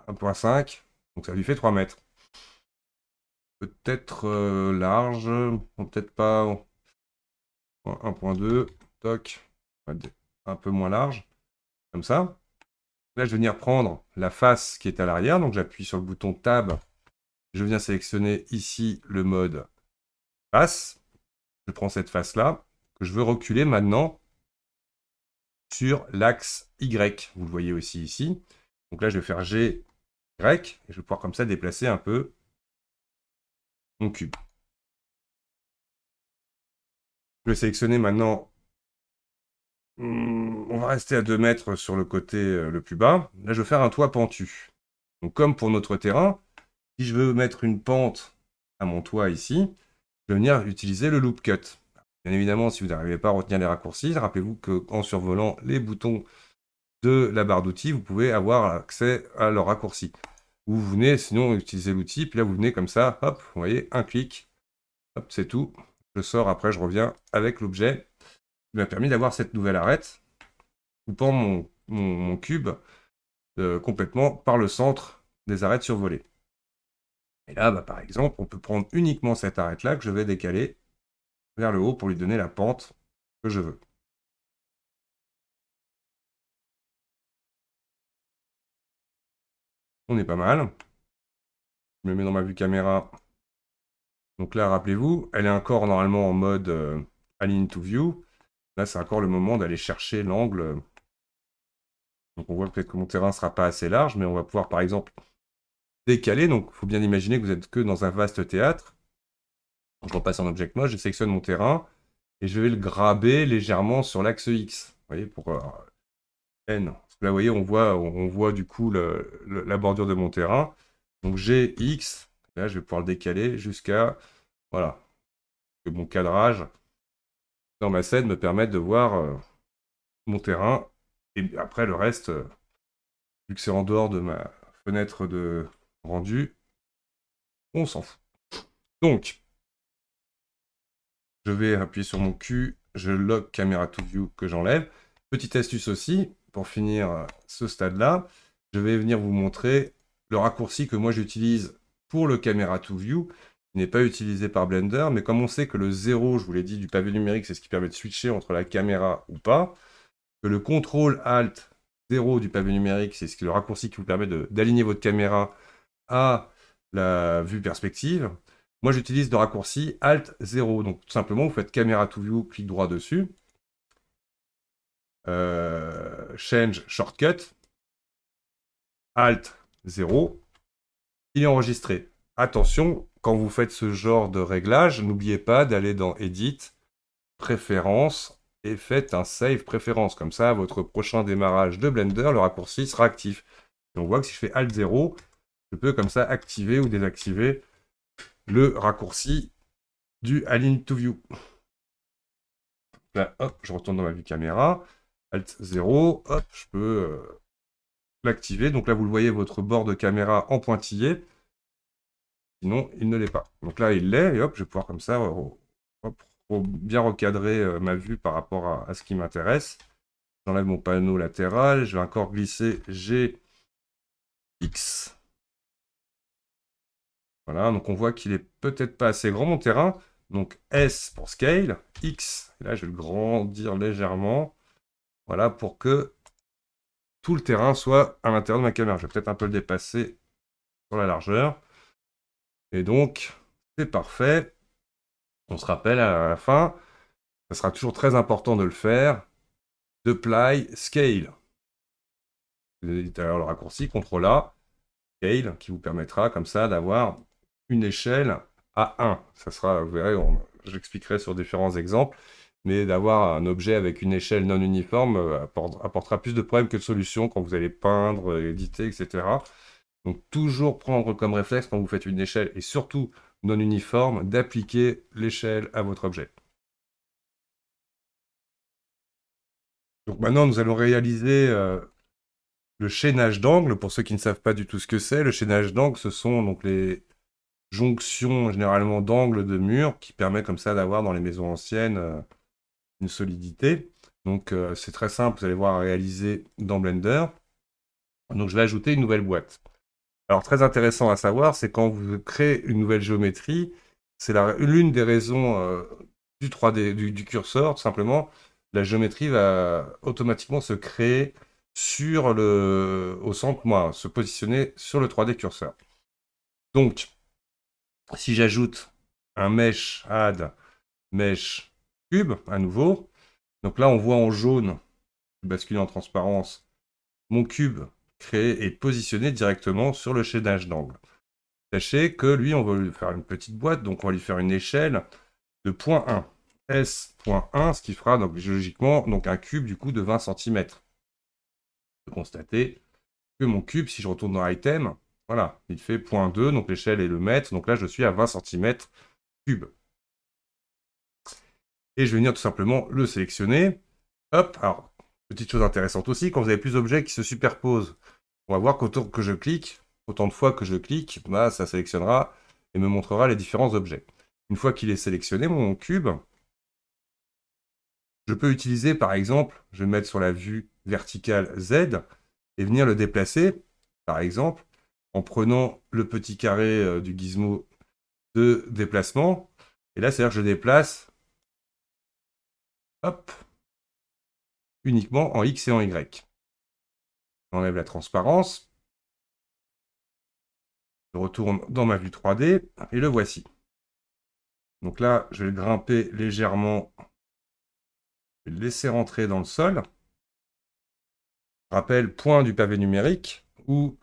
1,5, donc ça lui fait 3 mètres. Peut-être large, peut-être pas 1,2, toc, un peu moins large, comme ça. Là, je vais venir prendre la face qui est à l'arrière, donc j'appuie sur le bouton Tab. Je viens sélectionner ici le mode face. Je prends cette face-là, que je veux reculer maintenant sur l'axe Y. Vous le voyez aussi ici. Donc là, je vais faire G, Y, et je vais pouvoir comme ça déplacer un peu mon cube. Je vais sélectionner maintenant, on va rester à 2 mètres sur le côté le plus bas. Là, je vais faire un toit pentu. Donc comme pour notre terrain, si je veux mettre une pente à mon toit ici, je vais venir utiliser le loop cut. Bien évidemment, si vous n'arrivez pas à retenir les raccourcis, rappelez-vous qu'en survolant les boutons de la barre d'outils, vous pouvez avoir accès à leurs raccourcis. Ou vous venez, sinon, utiliser l'outil, puis là, vous venez comme ça, hop, vous voyez, un clic, hop, c'est tout. Je sors, après, je reviens avec l'objet qui m'a permis d'avoir cette nouvelle arête, coupant mon cube complètement par le centre des arêtes survolées. Et là, bah, par exemple, on peut prendre uniquement cette arête-là que je vais décaler vers le haut pour lui donner la pente que je veux. On est pas mal. Je me mets dans ma vue caméra. Donc là, rappelez-vous, elle est encore normalement en mode Align to View. Là, c'est encore le moment d'aller chercher l'angle. Donc on voit peut-être que mon terrain ne sera pas assez large, mais on va pouvoir par exemple décaler. Donc il faut bien imaginer que vous êtes que dans un vaste théâtre. Je repasse en Object Mode, je sélectionne mon terrain et je vais le graber légèrement sur l'axe X. Vous voyez, pour N. Parce que là, vous voyez, on voit du coup la bordure de mon terrain. Donc j'ai X. Là, je vais pouvoir le décaler jusqu'à, voilà, que mon cadrage dans ma scène me permette de voir mon terrain. Et après, le reste, vu que c'est en dehors de ma fenêtre de rendu, on s'en fout. Donc, je vais appuyer sur mon Q, je lock Camera to View que j'enlève. Petite astuce aussi, pour finir ce stade-là, je vais venir vous montrer le raccourci que moi j'utilise pour le Camera to View, qui n'est pas utilisé par Blender, mais comme on sait que le 0, je vous l'ai dit, du pavé numérique, c'est ce qui permet de switcher entre la caméra ou pas, que le contrôle Alt 0 du pavé numérique, c'est le raccourci qui vous permet d'aligner votre caméra à la vue perspective. Moi, j'utilise le raccourci Alt 0. Donc, tout simplement, vous faites Camera to View, clic droit dessus. Change Shortcut. Alt 0. Il est enregistré. Attention, quand vous faites ce genre de réglage, n'oubliez pas d'aller dans Edit, Préférences, et faites un Save Préférence. Comme ça, à votre prochain démarrage de Blender, le raccourci sera actif. Et on voit que si je fais Alt 0, je peux comme ça activer ou désactiver le raccourci du Align to View. Là, hop, je retourne dans ma vue caméra. Alt 0, hop, je peux l'activer. Donc là, vous le voyez, votre bord de caméra en pointillé. Sinon, il ne l'est pas. Donc là, il l'est, et hop, je vais pouvoir comme ça hop, bien recadrer ma vue par rapport à ce qui m'intéresse. J'enlève mon panneau latéral, je vais encore glisser G, X. Voilà, donc on voit qu'il est peut-être pas assez grand mon terrain. Donc S pour Scale, X, et là je vais le grandir légèrement. Voilà, pour que tout le terrain soit à l'intérieur de ma caméra. Je vais peut-être un peu le dépasser sur la largeur. Et donc, c'est parfait. On se rappelle à la fin, ça sera toujours très important de le faire. Apply Scale. Vous avez dit tout à l'heure le raccourci, CTRL A, Scale, qui vous permettra comme ça d'avoir une échelle à 1. Ça sera, vous verrez, j'expliquerai sur différents exemples, mais d'avoir un objet avec une échelle non uniforme apportera plus de problèmes que de solutions quand vous allez peindre, éditer, etc. Donc toujours prendre comme réflexe quand vous faites une échelle, et surtout non uniforme, d'appliquer l'échelle à votre objet. Donc maintenant, nous allons réaliser le chaînage d'angles. Pour ceux qui ne savent pas du tout ce que c'est, le chaînage d'angles, ce sont donc les jonctions généralement d'angles de murs qui permettent comme ça d'avoir dans les maisons anciennes une solidité. Donc c'est très simple, vous allez voir à réaliser dans Blender. Donc je vais ajouter une nouvelle boîte. Alors très intéressant à savoir, c'est quand vous créez une nouvelle géométrie, c'est l'une des raisons du 3D, du curseur, tout simplement, la géométrie va automatiquement se créer au centre, se positionner sur le 3D curseur. Donc, si j'ajoute un mesh add mesh cube à nouveau, donc là on voit en jaune, basculer en transparence, mon cube créé et positionné directement sur le chaînage d'angle. Sachez que lui, on va lui faire une petite boîte, donc on va lui faire une échelle de 0.1. S.1, ce qui fera donc logiquement donc un cube du coup de 20 cm. Je peux constater que mon cube, si je retourne dans Item, voilà, il fait 0.2, donc l'échelle est le mètre, donc là je suis à 20 cm cube. Et je vais venir tout simplement le sélectionner. Hop, alors, petite chose intéressante aussi, quand vous avez plusieurs objets qui se superposent, on va voir qu'autant que je clique, autant de fois que je clique, bah, ça sélectionnera et me montrera les différents objets. Une fois qu'il est sélectionné, mon cube, je peux utiliser par exemple, je vais mettre sur la vue verticale Z, et venir le déplacer, par exemple, en prenant le petit carré du gizmo de déplacement. Et là, c'est-à-dire que je déplace, hop, uniquement en X et en Y. J'enlève la transparence. Je retourne dans ma vue 3D et le voici. Donc là, je vais le grimper légèrement. Je vais le laisser rentrer dans le sol. Rappel, point du pavé numérique ou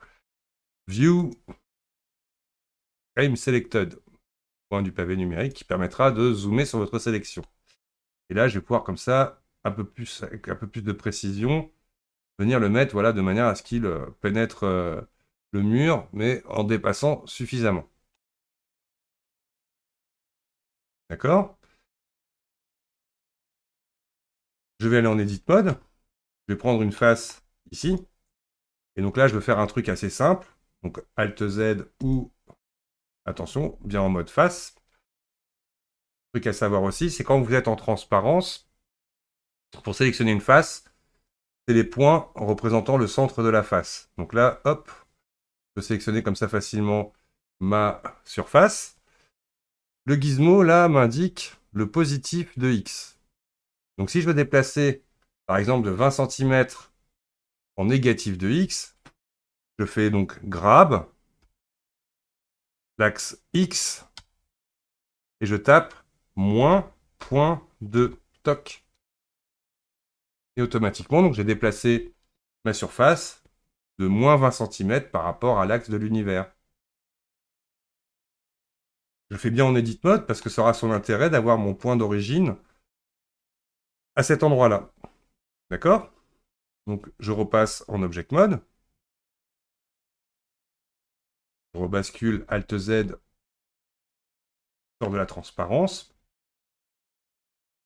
View Frame Selected. Point du pavé numérique qui permettra de zoomer sur votre sélection. Et là, je vais pouvoir comme ça, avec un peu plus de précision, venir le mettre voilà, de manière à ce qu'il pénètre le mur, mais en dépassant suffisamment. D'accord? Je vais aller en Edit Mode. Je vais prendre une face ici. Et donc là, je veux faire un truc assez simple. Donc Alt Z ou, attention, bien en mode face. Le truc à savoir aussi, c'est quand vous êtes en transparence, pour sélectionner une face, c'est les points représentant le centre de la face. Donc là, hop, je peux sélectionner comme ça facilement ma surface. Le gizmo, là, m'indique le positif de X. Donc si je veux déplacer, par exemple, de 20 cm en négatif de X, je fais donc grab, l'axe X, et je tape moins point de toc. Et automatiquement, donc j'ai déplacé ma surface de moins 20 cm par rapport à l'axe de l'univers. Je fais bien en Edit Mode parce que ça aura son intérêt d'avoir mon point d'origine à cet endroit-là. D'accord? Donc je repasse en Object Mode. Je rebascule Alt Z sur de la transparence.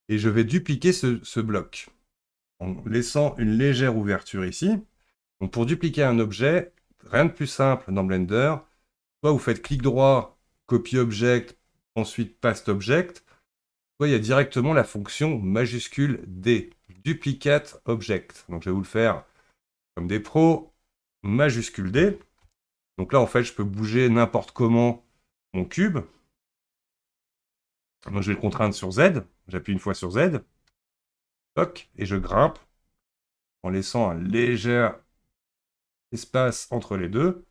Et je vais dupliquer ce bloc en laissant une légère ouverture ici. Donc pour dupliquer un objet, rien de plus simple dans Blender. Soit vous faites clic droit, copy object, ensuite paste object. Soit il y a directement la fonction majuscule D, duplicate object. Donc je vais vous le faire comme des pros, majuscule D. Donc là, en fait, je peux bouger n'importe comment mon cube. Donc je vais le contraindre sur Z. J'appuie une fois sur Z. Toc, et je grimpe en laissant un léger espace entre les deux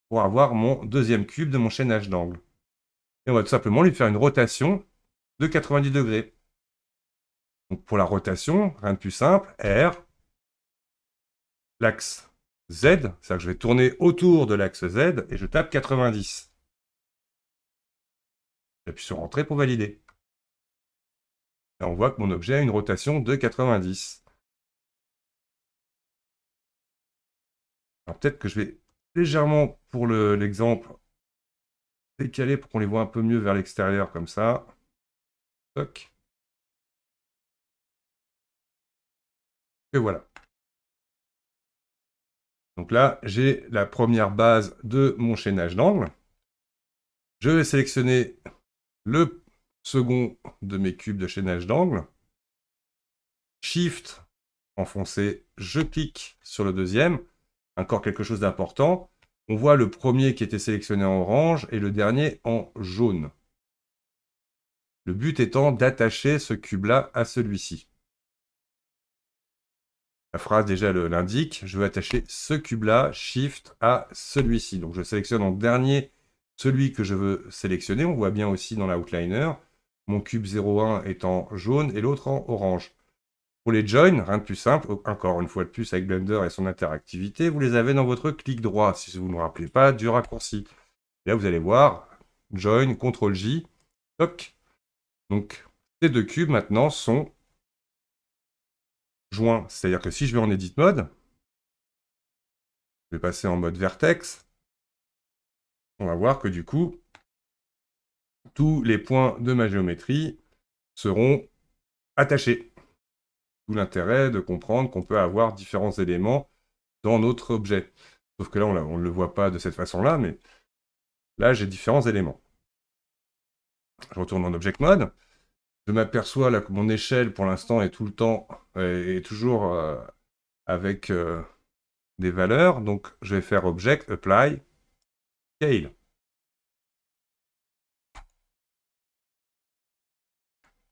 pour avoir mon deuxième cube de mon chaînage d'angle. Et on va tout simplement lui faire une rotation de 90 degrés. Donc pour la rotation, rien de plus simple, R, l'axe Z, c'est-à-dire que je vais tourner autour de l'axe Z et je tape 90. J'appuie sur Entrée pour valider. Et on voit que mon objet a une rotation de 90. Alors peut-être que je vais légèrement, pour l'exemple, décaler pour qu'on les voit un peu mieux vers l'extérieur comme ça. Toc. Et voilà. Donc là, j'ai la première base de mon chaînage d'angle. Je vais sélectionner le second de mes cubes de chaînage d'angle. Shift, enfoncé, je clique sur le deuxième. Encore quelque chose d'important. On voit le premier qui était sélectionné en orange et le dernier en jaune. Le but étant d'attacher ce cube-là à celui-ci. La phrase déjà l'indique, je veux attacher ce cube-là, Shift, à celui-ci. Donc je sélectionne en dernier celui que je veux sélectionner. On voit bien aussi dans l'outliner, mon cube 0,1 est en jaune et l'autre en orange. Pour les joins, rien de plus simple, encore une fois de plus avec Blender et son interactivité, vous les avez dans votre clic droit, si vous ne vous rappelez pas du raccourci. Et là, vous allez voir, Join, CTRL-J, toc. Donc, ces deux cubes maintenant sont joints. C'est-à-dire que si je vais en Edit Mode, je vais passer en mode Vertex, on va voir que du coup, tous les points de ma géométrie seront attachés. D'où l'intérêt de comprendre qu'on peut avoir différents éléments dans notre objet. Sauf que là, on ne le voit pas de cette façon-là, mais là, j'ai différents éléments. Je retourne en Object Mode. Je m'aperçois là que mon échelle, pour l'instant, est tout le temps, est toujours avec des valeurs. Donc, je vais faire Object, Apply, Scale.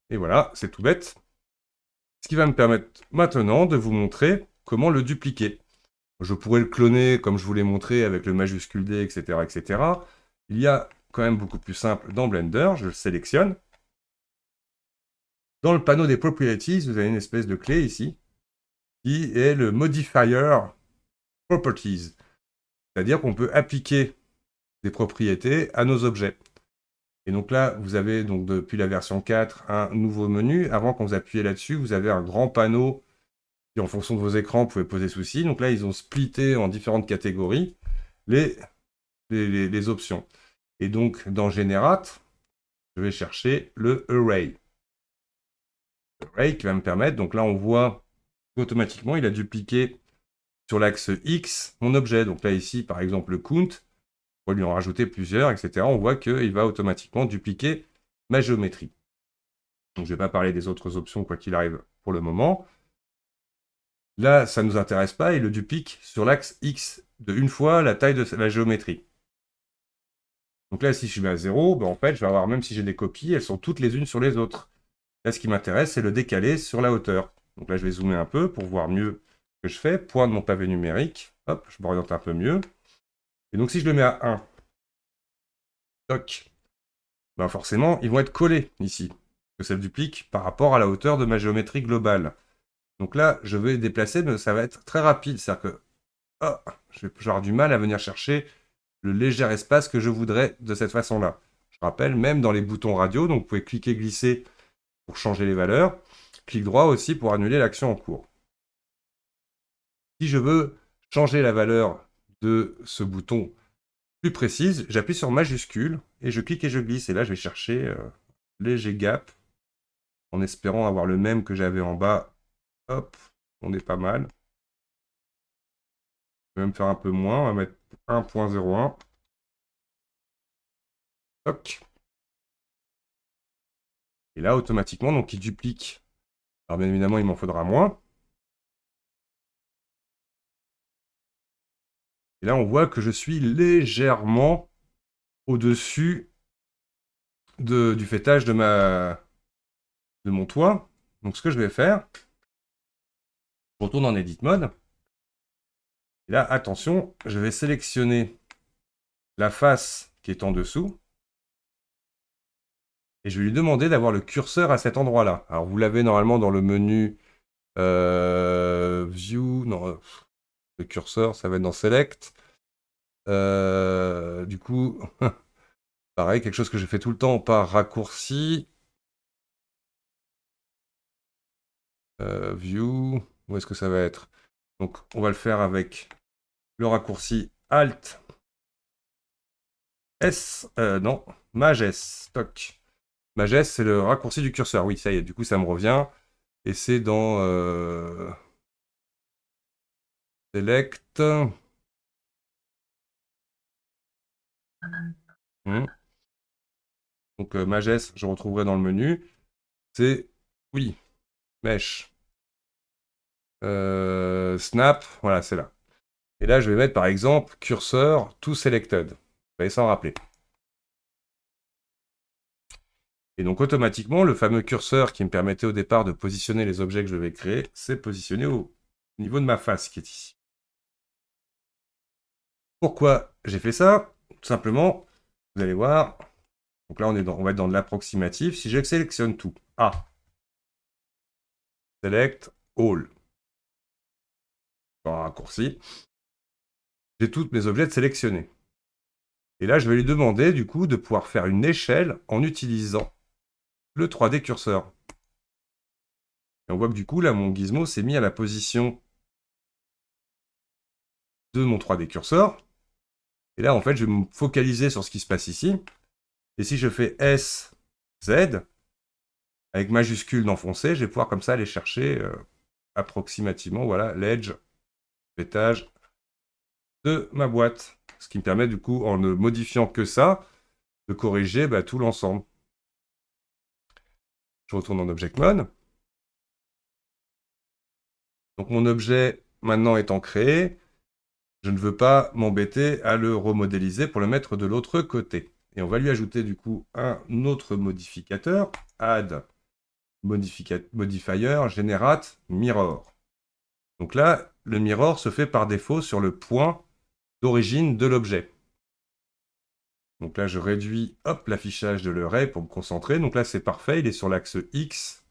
Et voilà, c'est tout bête. Ce qui va me permettre maintenant de vous montrer comment le dupliquer. Je pourrais le cloner comme je vous l'ai montré avec le majuscule D, etc., etc. Il y a quand même beaucoup plus simple dans Blender. Je le sélectionne. Dans le panneau des Properties, vous avez une espèce de clé ici qui est le Modifier Properties. C'est-à-dire qu'on peut appliquer des propriétés à nos objets. Et donc là, vous avez donc depuis la version 4 un nouveau menu. Avant, quand vous appuyez là-dessus, vous avez un grand panneau qui, en fonction de vos écrans, pouvait poser souci. Donc là, ils ont splitté en différentes catégories les, les options. Et donc, dans Generate, je vais chercher le Array. Array qui va me permettre, donc là, on voit qu'automatiquement, il a dupliqué sur l'axe X mon objet. Donc là, ici, par exemple, le count, on va lui en rajouter plusieurs, etc. On voit qu'il va automatiquement dupliquer ma géométrie. Donc je ne vais pas parler des autres options, quoi qu'il arrive, pour le moment. Là, ça ne nous intéresse pas, il le duplique sur l'axe X de une fois la taille de la géométrie. Donc là, si je mets à 0, ben en fait, je vais avoir, même si j'ai des copies, elles sont toutes les unes sur les autres. Là, ce qui m'intéresse, c'est le décaler sur la hauteur. Donc là, je vais zoomer un peu pour voir mieux ce que je fais. Point de mon pavé numérique. Hop, je m'oriente un peu mieux. Et donc, si je le mets à 1, toc, ben forcément, ils vont être collés ici. Que ça le duplique par rapport à la hauteur de ma géométrie globale. Donc là, je vais déplacer, mais ça va être très rapide. C'est-à-dire que oh, je vais avoir du mal à venir chercher le léger espace que je voudrais de cette façon-là. Je rappelle, même dans les boutons radio, donc vous pouvez cliquer, glisser pour changer les valeurs. Clic droit aussi pour annuler l'action en cours. Si je veux changer la valeur de ce bouton plus précise, j'appuie sur majuscule et je clique et je glisse. Et là, je vais chercher léger gap en espérant avoir le même que j'avais en bas. Hop, on est pas mal. Je vais même faire un peu moins, on va mettre 1.01. Toc. Et là, automatiquement, donc il duplique. Alors bien évidemment, il m'en faudra moins. Et là, on voit que je suis légèrement au-dessus du fêtage de mon toit. Donc ce que je vais faire, je retourne en Edit Mode. Et là, attention, je vais sélectionner la face qui est en dessous. Et je vais lui demander d'avoir le curseur à cet endroit-là. Alors vous l'avez normalement dans le menu View. Non, le curseur, ça va être dans Select. Du coup, pareil, quelque chose que je fais tout le temps par raccourci. View, où est-ce que ça va être? Donc, on va le faire avec le raccourci Alt S, non, Maj S, toc. Maj S, c'est le raccourci du curseur. Oui, ça y est, du coup, ça me revient. Et c'est dans Select. Hmm. Donc, Maj S, je retrouverai dans le menu. C'est, oui, Mesh. Snap, voilà, c'est là. Et là, je vais mettre par exemple curseur to selected. Vous allez s'en rappeler. Et donc automatiquement, le fameux curseur qui me permettait au départ de positionner les objets que je vais créer, c'est positionné au niveau de ma face qui est ici. Pourquoi j'ai fait ça? Tout simplement, vous allez voir, donc là on va être dans de l'approximatif. Si je sélectionne tout, select all, en raccourci, j'ai tous mes objets sélectionnés. Et là, je vais lui demander du coup de pouvoir faire une échelle en utilisant le 3D curseur. Et on voit que du coup, là, mon gizmo s'est mis à la position de mon 3D curseur. Et là, en fait, je vais me focaliser sur ce qui se passe ici. Et si je fais S, Z, avec majuscule d'enfoncer, je vais pouvoir comme ça aller chercher approximativement, voilà, l'edge, l'étage de ma boîte. Ce qui me permet du coup, en ne modifiant que ça, de corriger tout l'ensemble. Je retourne en Object Mode. Donc mon objet, maintenant étant créé, je ne veux pas m'embêter à le remodéliser pour le mettre de l'autre côté. Et on va lui ajouter du coup un autre modificateur, add modifier generate mirror. Donc là, le mirror se fait par défaut sur le point d'origine de l'objet. Donc là, je réduis hop, l'affichage de l'array pour me concentrer. Donc là, c'est parfait, il est sur l'axe X.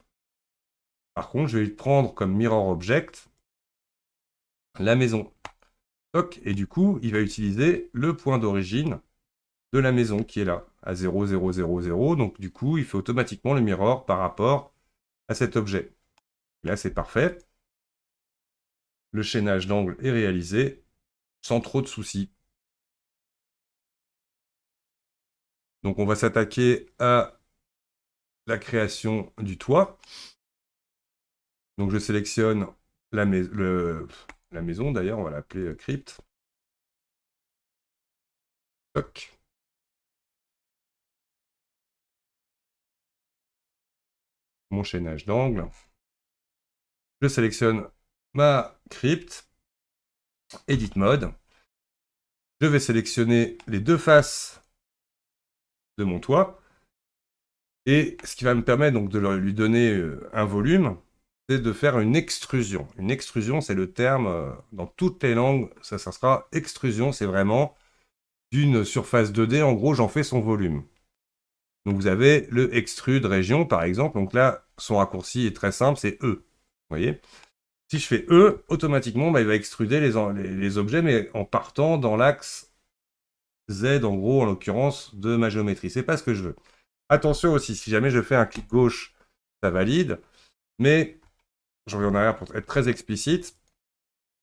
Par contre, je vais prendre comme mirror object la maison. Toc, et du coup, il va utiliser le point d'origine de la maison qui est là, à 0, 0, 0, 0. Donc du coup, il fait automatiquement le mirror par rapport à cet objet. Là, c'est parfait. Le chaînage d'angle est réalisé sans trop de soucis. Donc on va s'attaquer à la création du toit. Donc je sélectionne la maison, d'ailleurs, on va l'appeler crypt. Toc. Mon chaînage d'angle. Je sélectionne ma crypt. Edit mode. Je vais sélectionner les deux faces de mon toit. Et ce qui va me permettre donc de lui donner un volume, c'est de faire une extrusion. Une extrusion, c'est le terme dans toutes les langues, ça sera extrusion, c'est vraiment d'une surface 2D, en gros, j'en fais son volume. Donc vous avez le extrude région, par exemple. Donc là, son raccourci est très simple, c'est E. Vous voyez? Si je fais E, automatiquement, il va extruder les objets, mais en partant dans l'axe Z, en gros, en l'occurrence, de ma géométrie. C'est pas ce que je veux. Attention aussi, si jamais je fais un clic gauche, ça valide. Mais, je reviens en arrière pour être très explicite.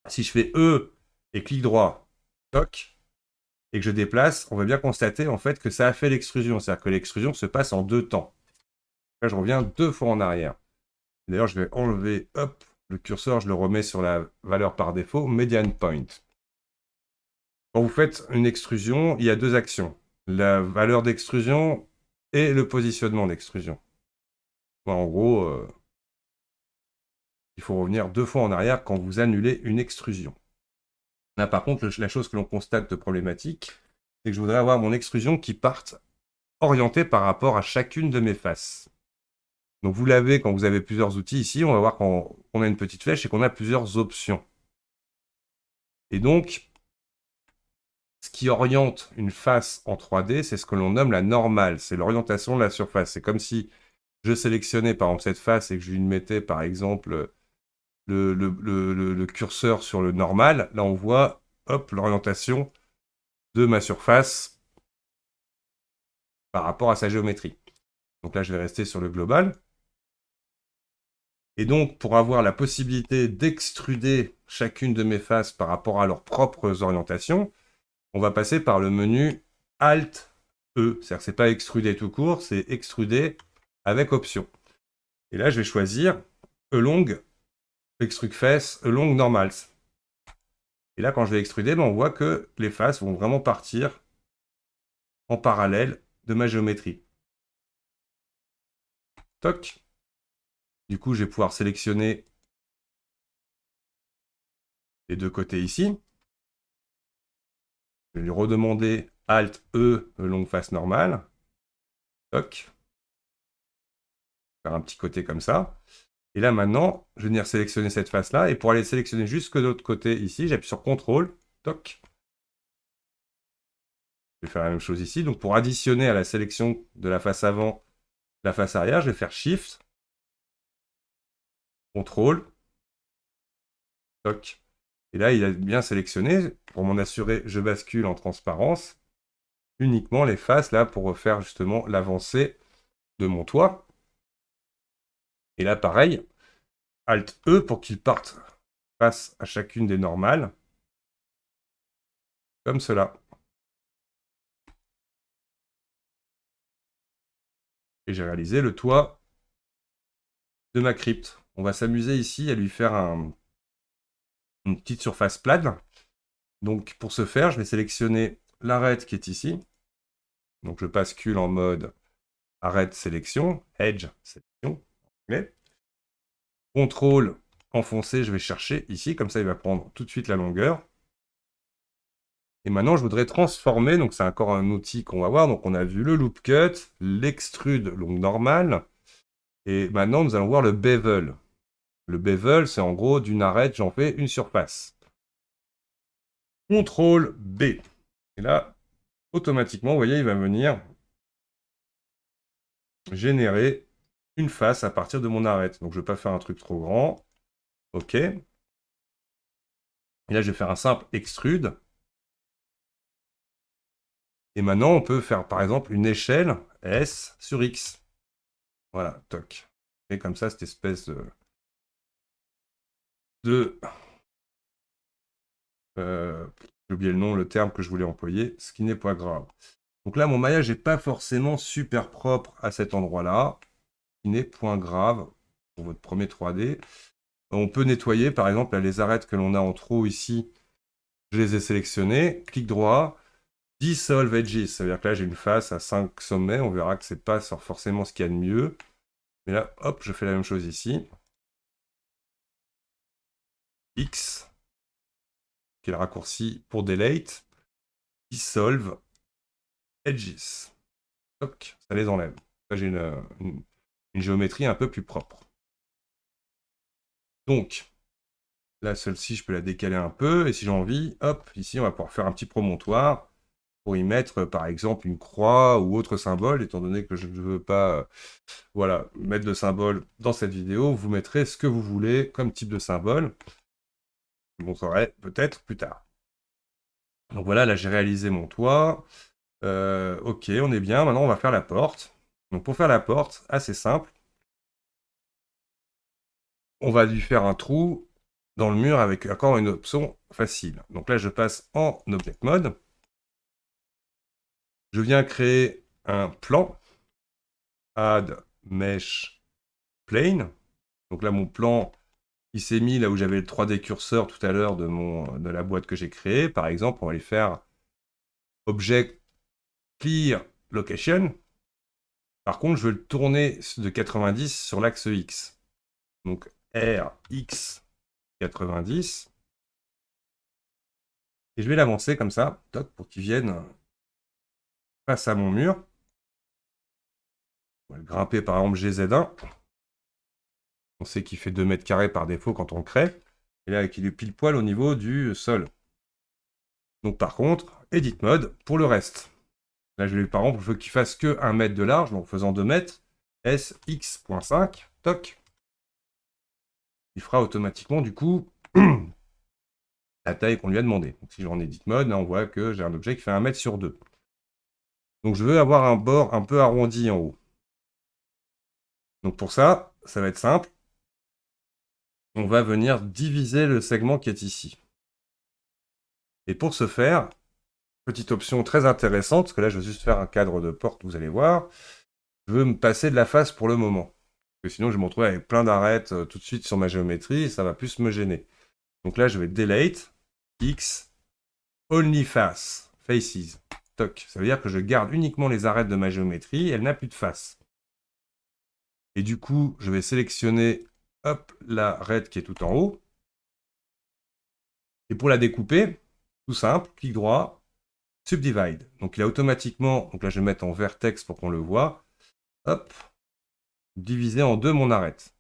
Si je fais E et clic droit, toc, et que je déplace, on va bien constater en fait que ça a fait l'extrusion. C'est-à-dire que l'extrusion se passe en deux temps. Là, je reviens deux fois en arrière. D'ailleurs, je vais enlever, hop, le curseur, je le remets sur la valeur par défaut, median point. Quand vous faites une extrusion, il y a deux actions. La valeur d'extrusion et le positionnement d'extrusion. En gros, il faut revenir deux fois en arrière quand vous annulez une extrusion. Là, par contre, la chose que l'on constate de problématique, c'est que je voudrais avoir mon extrusion qui parte orientée par rapport à chacune de mes faces. Donc vous l'avez quand vous avez plusieurs outils ici, on va voir quand on a une petite flèche et qu'on a plusieurs options. Et donc, ce qui oriente une face en 3D, c'est ce que l'on nomme la normale, c'est l'orientation de la surface. C'est comme si je sélectionnais par exemple cette face et que je lui mettais par exemple le curseur sur le normal. Là, on voit, hop, l'orientation de ma surface par rapport à sa géométrie. Donc là, je vais rester sur le global. Et donc, pour avoir la possibilité d'extruder chacune de mes faces par rapport à leurs propres orientations, on va passer par le menu Alt-E. C'est-à-dire que ce n'est pas extruder tout court, c'est extruder avec option. Et là, je vais choisir Along Extrude Face, Along Normals. Et là, quand je vais extruder, on voit que les faces vont vraiment partir en parallèle de ma géométrie. Toc. Du coup, je vais pouvoir sélectionner les deux côtés ici. Je vais lui redemander Alt-E, longue face normale. Toc. Faire un petit côté comme ça. Et là, maintenant, je vais venir sélectionner cette face-là. Et pour aller sélectionner jusque de l'autre côté ici, j'appuie sur CTRL. Toc. Je vais faire la même chose ici. Donc, pour additionner à la sélection de la face avant, la face arrière, je vais faire Shift. CTRL. Toc. Et là, il a bien sélectionné. Pour m'en assurer, je bascule en transparence. Uniquement les faces, là, pour refaire justement l'avancée de mon toit. Et là, pareil, Alt-E pour qu'il parte face à chacune des normales. Comme cela. Et j'ai réalisé le toit de ma crypte. On va s'amuser ici à lui faire une petite surface plane. Donc pour ce faire, je vais sélectionner l'arête qui est ici. Donc je bascule en mode arête sélection, edge sélection. Okay. CTRL enfoncé, je vais chercher ici, comme ça il va prendre tout de suite la longueur. Et maintenant, je voudrais transformer, donc c'est encore un outil qu'on va voir. Donc on a vu le loop cut, l'extrude, donc normal. Et maintenant, nous allons voir le bevel. Le bevel, c'est en gros d'une arête, j'en fais une surface. CTRL B. Et là, automatiquement, vous voyez, il va venir générer une face à partir de mon arête. Donc je ne vais pas faire un truc trop grand. OK. Et là, je vais faire un simple extrude. Et maintenant, on peut faire, par exemple, une échelle S sur X. Voilà, toc. Et comme ça, cette espèce de j'ai oublié le nom, le terme que je voulais employer, ce qui n'est pas grave. Donc là, mon maillage n'est pas forcément super propre à cet endroit-là, ce qui n'est point grave pour votre premier 3D. On peut nettoyer, par exemple, là, les arêtes que l'on a en trop ici, je les ai sélectionnées, clic droit, Dissolve Edges, ça veut dire que là, j'ai une face à 5 sommets, on verra que c'est pas forcément ce qu'il y a de mieux. Mais là, hop, je fais la même chose ici. X, qui est le raccourci pour Delete, Dissolve Edges. Toc, ça les enlève. Là, j'ai une géométrie un peu plus propre. Donc, là, celle-ci, je peux la décaler un peu. Et si j'ai envie, hop, ici, on va pouvoir faire un petit promontoire pour y mettre, par exemple, une croix ou autre symbole, étant donné que je ne veux pas voilà, mettre de symbole dans cette vidéo. Vous mettrez ce que vous voulez comme type de symbole. Je vous montrerai peut-être plus tard. Donc voilà, là, j'ai réalisé mon toit. Ok, on est bien. Maintenant, on va faire la porte. Donc pour faire la porte, assez simple. On va lui faire un trou dans le mur avec encore une option facile. Donc là, je passe en Object Mode. Je viens créer un plan. Add Mesh Plane. Donc là, mon plan, il s'est mis là où j'avais le 3D curseur tout à l'heure de la boîte que j'ai créée. Par exemple, on va aller faire Object Clear Location. Par contre, je veux le tourner de 90 sur l'axe X. Donc RX 90. Et je vais l'avancer comme ça, toc, pour qu'il vienne face à mon mur. On va le grimper par exemple GZ1. On sait qu'il fait 2 mètres carrés par défaut quand on le crée. Et là, il est pile poil au niveau du sol. Donc par contre, Edit Mode pour le reste. Là, par exemple, je veux qu'il fasse que 1 mètre de large, donc faisant 2 mètres, SX.5, toc. Il fera automatiquement du coup la taille qu'on lui a demandé. Donc si j'en Edit Mode, là on voit que j'ai un objet qui fait 1 mètre sur 2. Donc je veux avoir un bord un peu arrondi en haut. Donc pour ça, ça va être simple. On va venir diviser le segment qui est ici. Et pour ce faire, petite option très intéressante, parce que là je vais juste faire un cadre de porte, vous allez voir. Je veux me passer de la face pour le moment. Parce que sinon je vais me retrouver avec plein d'arêtes tout de suite sur ma géométrie, et ça va plus me gêner. Donc là je vais Delete, X, Only Face, Faces. Toc. Ça veut dire que je garde uniquement les arêtes de ma géométrie, elle n'a plus de face. Et du coup, je vais sélectionner hop, l'arête qui est tout en haut. Et pour la découper, tout simple, clic droit, Subdivide. Donc il a automatiquement, donc là je vais mettre en vertex pour qu'on le voit, hop, divisé en deux mon arête.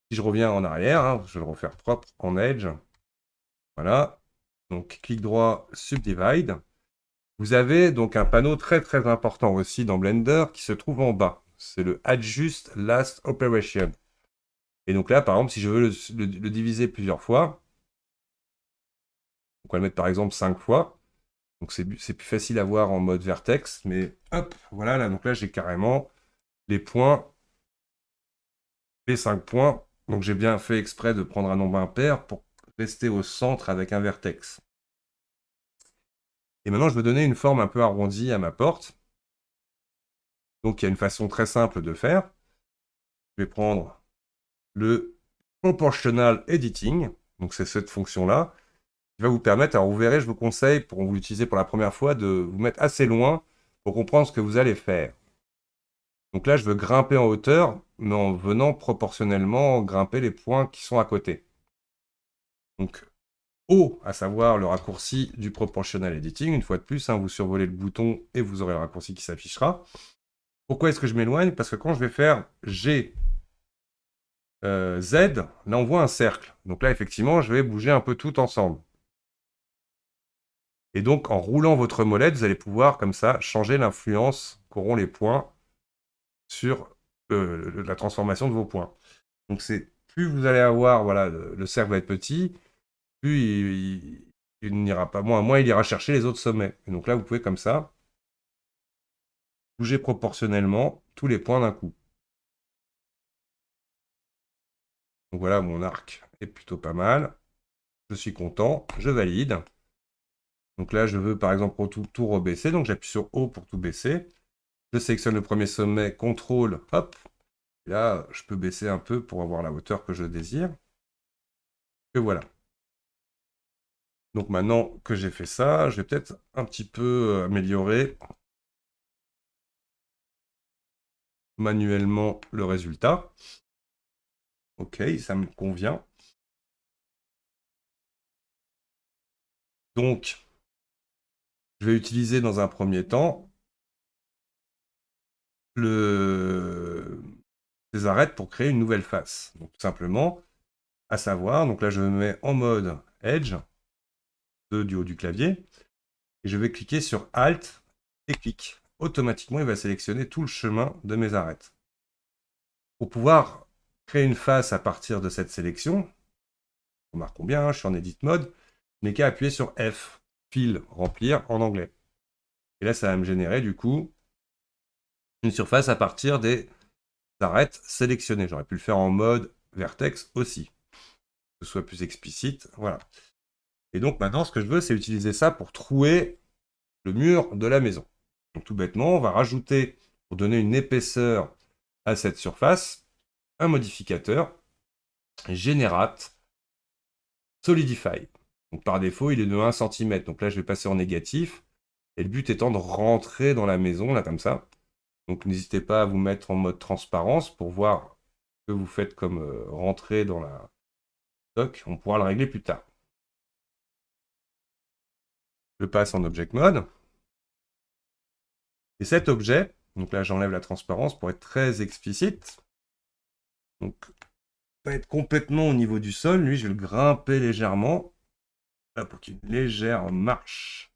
Si je reviens en arrière, hein, je vais le refaire propre en Edge. Voilà. Donc clic droit, Subdivide. Vous avez donc un panneau très très important aussi dans Blender qui se trouve en bas. C'est le Adjust Last Operation. Et donc là, par exemple, si je veux le diviser plusieurs fois, on va le mettre par exemple 5 fois. Donc c'est plus facile à voir en mode vertex, mais hop, voilà, là, donc là j'ai carrément les points, les 5 points. Donc j'ai bien fait exprès de prendre un nombre impair pour rester au centre avec un vertex. Et maintenant je veux donner une forme un peu arrondie à ma porte. Donc il y a une façon très simple de faire. Je vais prendre le Proportional Editing, donc c'est cette fonction-là, qui va vous permettre, alors vous verrez, je vous conseille, pour vous l'utiliser pour la première fois, de vous mettre assez loin pour comprendre ce que vous allez faire. Donc là, je veux grimper en hauteur, mais en venant proportionnellement grimper les points qui sont à côté. Donc, O, à savoir le raccourci du Proportional Editing. Une fois de plus, hein, vous survolez le bouton et vous aurez le raccourci qui s'affichera. Pourquoi est-ce que je m'éloigne? Parce que quand je vais faire G, Z, là on voit un cercle. Donc là, effectivement, je vais bouger un peu tout ensemble. Et donc, en roulant votre molette, vous allez pouvoir, comme ça, changer l'influence qu'auront les points sur la transformation de vos points. Donc, plus vous allez avoir, voilà, le cercle va être petit, plus il n'ira pas, moins il ira chercher les autres sommets. Et donc là, vous pouvez, comme ça, bouger proportionnellement tous les points d'un coup. Donc voilà, mon arc est plutôt pas mal. Je suis content, je valide. Donc là, je veux par exemple tout rebaisser. Donc j'appuie sur O pour tout baisser. Je sélectionne le premier sommet, CTRL, hop. Et là, je peux baisser un peu pour avoir la hauteur que je désire. Et voilà. Donc maintenant que j'ai fait ça, je vais peut-être un petit peu améliorer manuellement le résultat. Ok, ça me convient. Donc, je vais utiliser dans un premier temps ces arêtes pour créer une nouvelle face. Donc, tout simplement, à savoir, donc là, je me mets en mode Edge, du haut du clavier, et je vais cliquer sur Alt et clic. Automatiquement, il va sélectionner tout le chemin de mes arêtes. Pour pouvoir créer une face à partir de cette sélection, remarquons bien, je suis en Edit Mode, je n'ai qu'à appuyer sur F, Fill, remplir en anglais. Et là, ça va me générer du coup une surface à partir des arêtes sélectionnées. J'aurais pu le faire en mode vertex aussi, que ce soit plus explicite. Voilà. Et donc maintenant, ce que je veux, c'est utiliser ça pour trouer le mur de la maison. Donc tout bêtement, on va rajouter, pour donner une épaisseur à cette surface, un modificateur Generate Solidify. Donc par défaut, il est de 1 cm. Donc là, je vais passer en négatif. Et le but étant de rentrer dans la maison, là, comme ça. Donc n'hésitez pas à vous mettre en mode transparence pour voir ce que vous faites comme rentrer dans la doc. On pourra le régler plus tard. Je passe en Object Mode. Et cet objet, donc là j'enlève la transparence pour être très explicite. Donc pas être complètement au niveau du sol, lui je vais le grimper légèrement. Là, pour qu'il y ait une légère marche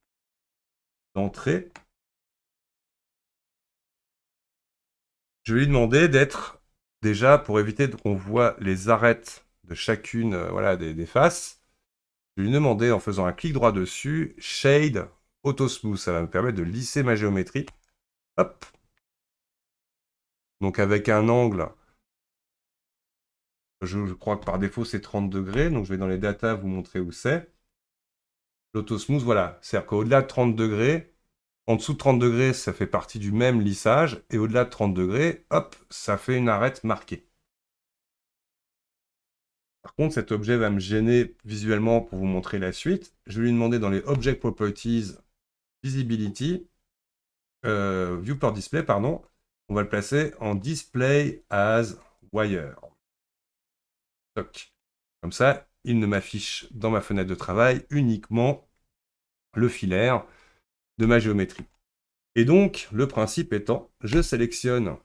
d'entrée. Je vais lui demander d'être, déjà pour éviter qu'on voit les arêtes de chacune voilà, des faces, je vais lui demander en faisant un clic droit dessus, Shade Auto Smooth. Ça va me permettre de lisser ma géométrie. Hop. Donc avec un angle, je crois que par défaut c'est 30 degrés. Donc je vais dans les datas vous montrer où c'est. L'Auto Smooth, voilà. C'est-à-dire qu'au-delà de 30 degrés, en dessous de 30 degrés, ça fait partie du même lissage. Et au-delà de 30 degrés, hop, ça fait une arête marquée. Par contre, cet objet va me gêner visuellement pour vous montrer la suite. Je vais lui demander dans les Object Properties, Visibility, Viewport Display, pardon, on va le placer en Display as Wire. Toc. Comme ça, il ne m'affiche dans ma fenêtre de travail uniquement le filaire de ma géométrie. Et donc, le principe étant, je sélectionne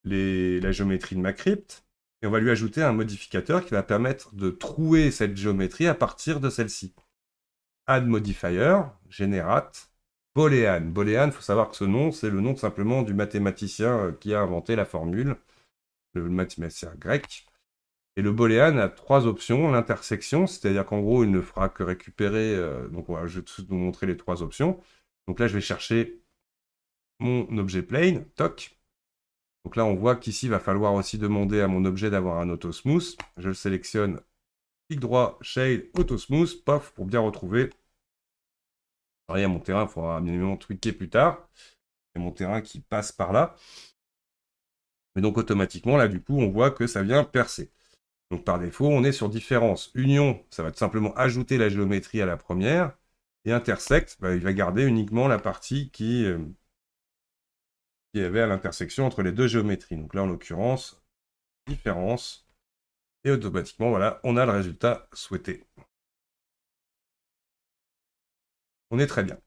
la géométrie de ma crypte, et on va lui ajouter un modificateur qui va permettre de trouver cette géométrie à partir de celle-ci. Add modifier, generate, Boolean. Boolean, il faut savoir que ce nom, c'est le nom simplement du mathématicien qui a inventé la formule, le mathématicien grec. Et le booléen a trois options. L'intersection, c'est-à-dire qu'en gros, il ne fera que récupérer. Donc, je vais tout de suite vous montrer les trois options. Donc là, je vais chercher mon objet plane, toc. Donc là, on voit qu'ici, il va falloir aussi demander à mon objet d'avoir un auto smooth. Je le sélectionne, clic droit, shade, auto smooth, pof, pour bien retrouver. Alors, il y a mon terrain, il faudra bien évidemment tweaker plus tard. Il y a mon terrain qui passe par là. Mais donc, automatiquement, là, du coup, on voit que ça vient percer. Donc par défaut, on est sur différence. Union, ça va tout simplement ajouter la géométrie à la première. Et intersect, il va garder uniquement la partie qui avait à l'intersection entre les deux géométries. Donc là, en l'occurrence, différence. Et automatiquement, voilà, on a le résultat souhaité. On est très bien.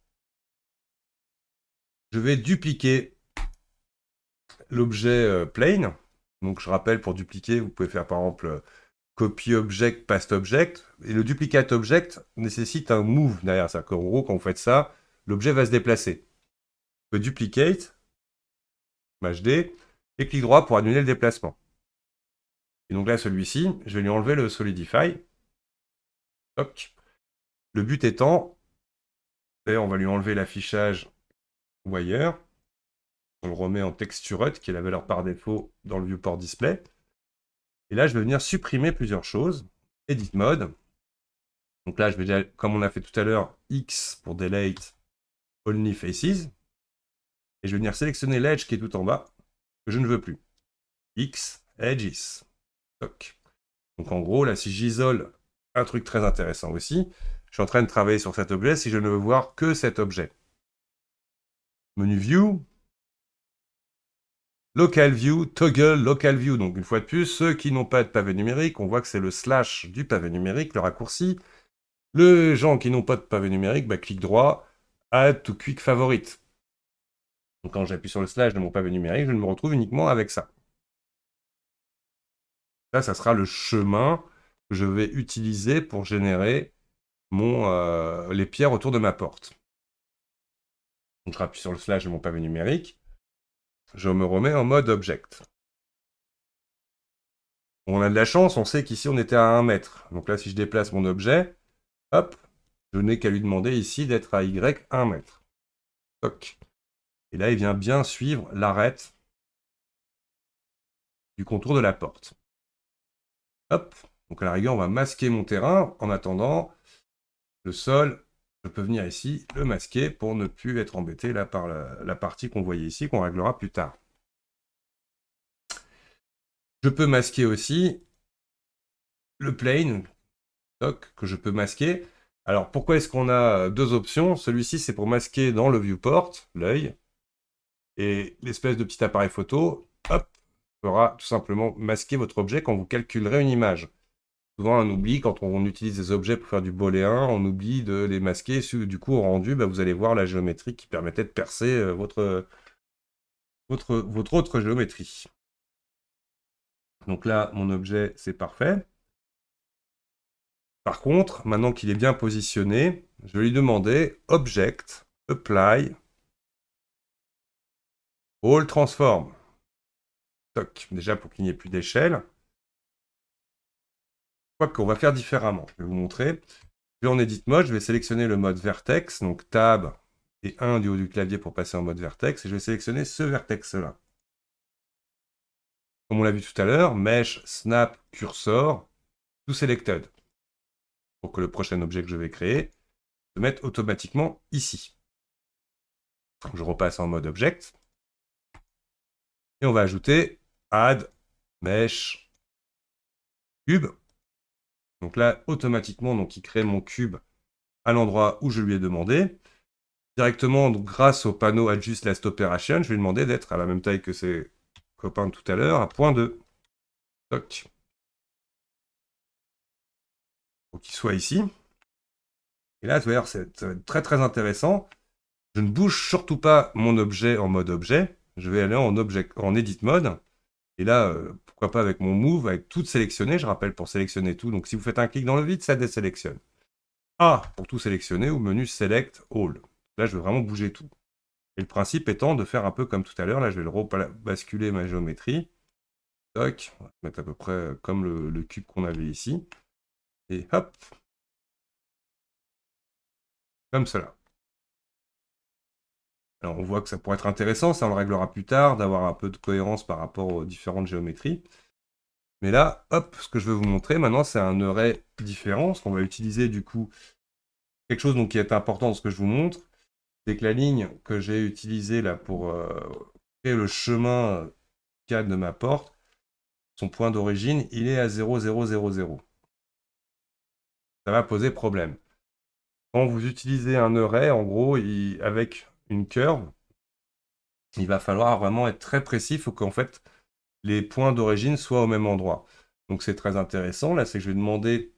Je vais dupliquer l'objet plane. Donc je rappelle, pour dupliquer, vous pouvez faire par exemple copy object, paste object. Et le duplicate object nécessite un move derrière ça. En gros, quand vous faites ça, l'objet va se déplacer. On peut duplicate, HD, et clic droit pour annuler le déplacement. Et donc là, celui-ci, je vais lui enlever le solidify. Toc. Le but étant, on va lui enlever l'affichage wire. On le remet en texturate, qui est la valeur par défaut dans le viewport display. Et là, je vais venir supprimer plusieurs choses. Edit mode. Donc là, je vais déjà, comme on a fait tout à l'heure, X pour delete only faces. Et je vais venir sélectionner l'edge qui est tout en bas, que je ne veux plus. X, edges. Toc. Donc en gros, là, si j'isole un truc très intéressant aussi, je suis en train de travailler sur cet objet si je ne veux voir que cet objet. Menu View, Local View, Toggle Local View. Donc une fois de plus, ceux qui n'ont pas de pavé numérique, on voit que c'est le slash du pavé numérique, le raccourci. Les gens qui n'ont pas de pavé numérique, clic droit, Add to Quick Favorite. Donc quand j'appuie sur le slash de mon pavé numérique, je me retrouve uniquement avec ça. Là, ça sera le chemin que je vais utiliser pour générer les pierres autour de ma porte. Donc je rappuie sur le slash de mon pavé numérique. Je me remets en mode object. On a de la chance, on sait qu'ici on était à 1 mètre. Donc là, si je déplace mon objet, hop, je n'ai qu'à lui demander ici d'être à Y 1 mètre. Toc. Et là, il vient bien suivre l'arête du contour de la porte. Hop. Donc à la rigueur, on va masquer mon terrain. En attendant, le sol, je peux venir ici, le masquer pour ne plus être embêté là par la partie qu'on voyait ici, qu'on réglera plus tard. Je peux masquer aussi le plane, que je peux masquer. Alors pourquoi est-ce qu'on a deux options? Celui-ci, c'est pour masquer dans le viewport, l'œil, et l'espèce de petit appareil photo, hop, fera tout simplement masquer votre objet quand vous calculerez une image. Souvent, on oublie, quand on utilise des objets pour faire du booléen, on oublie de les masquer. Du coup, au rendu, vous allez voir la géométrie qui permettait de percer votre autre géométrie. Donc là, mon objet, c'est parfait. Par contre, maintenant qu'il est bien positionné, je vais lui demander Object, Apply, All Transform. Toc, déjà pour qu'il n'y ait plus d'échelle. Quoique, on va faire différemment. Je vais vous montrer. Je vais en Edit Mode, je vais sélectionner le mode Vertex, donc Tab et 1 du haut du clavier pour passer en mode Vertex, et je vais sélectionner ce vertex-là. Comme on l'a vu tout à l'heure, Mesh, Snap, Cursor, tout Selected. Pour que le prochain objet que je vais créer se mette automatiquement ici. Je repasse en mode Object. Et on va ajouter Add, Mesh, Cube. Donc là, automatiquement, il crée mon cube à l'endroit où je lui ai demandé. Directement, donc, grâce au panneau Adjust Last Operation, je vais lui demander d'être à la même taille que ses copains de tout à l'heure, à 0.2. Toc. Pour qu'il soit ici. Et là, ça va être très très intéressant. Je ne bouge surtout pas mon objet en mode objet. Je vais aller en Edit Mode. Et là, pourquoi pas avec mon Move, avec tout sélectionné. Je rappelle pour sélectionner tout. Donc si vous faites un clic dans le vide, ça désélectionne. A pour tout sélectionner ou menu Select All. Là, je vais vraiment bouger tout. Et le principe étant de faire un peu comme tout à l'heure. Là, je vais le basculer ma géométrie. Toc. On va mettre à peu près comme le cube qu'on avait ici. Et hop. Comme cela. Alors, on voit que ça pourrait être intéressant, ça on le réglera plus tard, d'avoir un peu de cohérence par rapport aux différentes géométries. Mais là, hop, ce que je veux vous montrer maintenant, c'est un array différent. Ce qu'on va utiliser du coup, quelque chose qui est important dans ce que je vous montre, c'est que la ligne que j'ai utilisée là pour créer le chemin cadre de ma porte, son point d'origine, il est à 0, 0, 0, 0. Ça va poser problème. Quand vous utilisez un array, en gros, avec une curve, il va falloir vraiment être très précis. Il faut qu'en fait, les points d'origine soient au même endroit. Donc c'est très intéressant. Là, c'est que je vais demander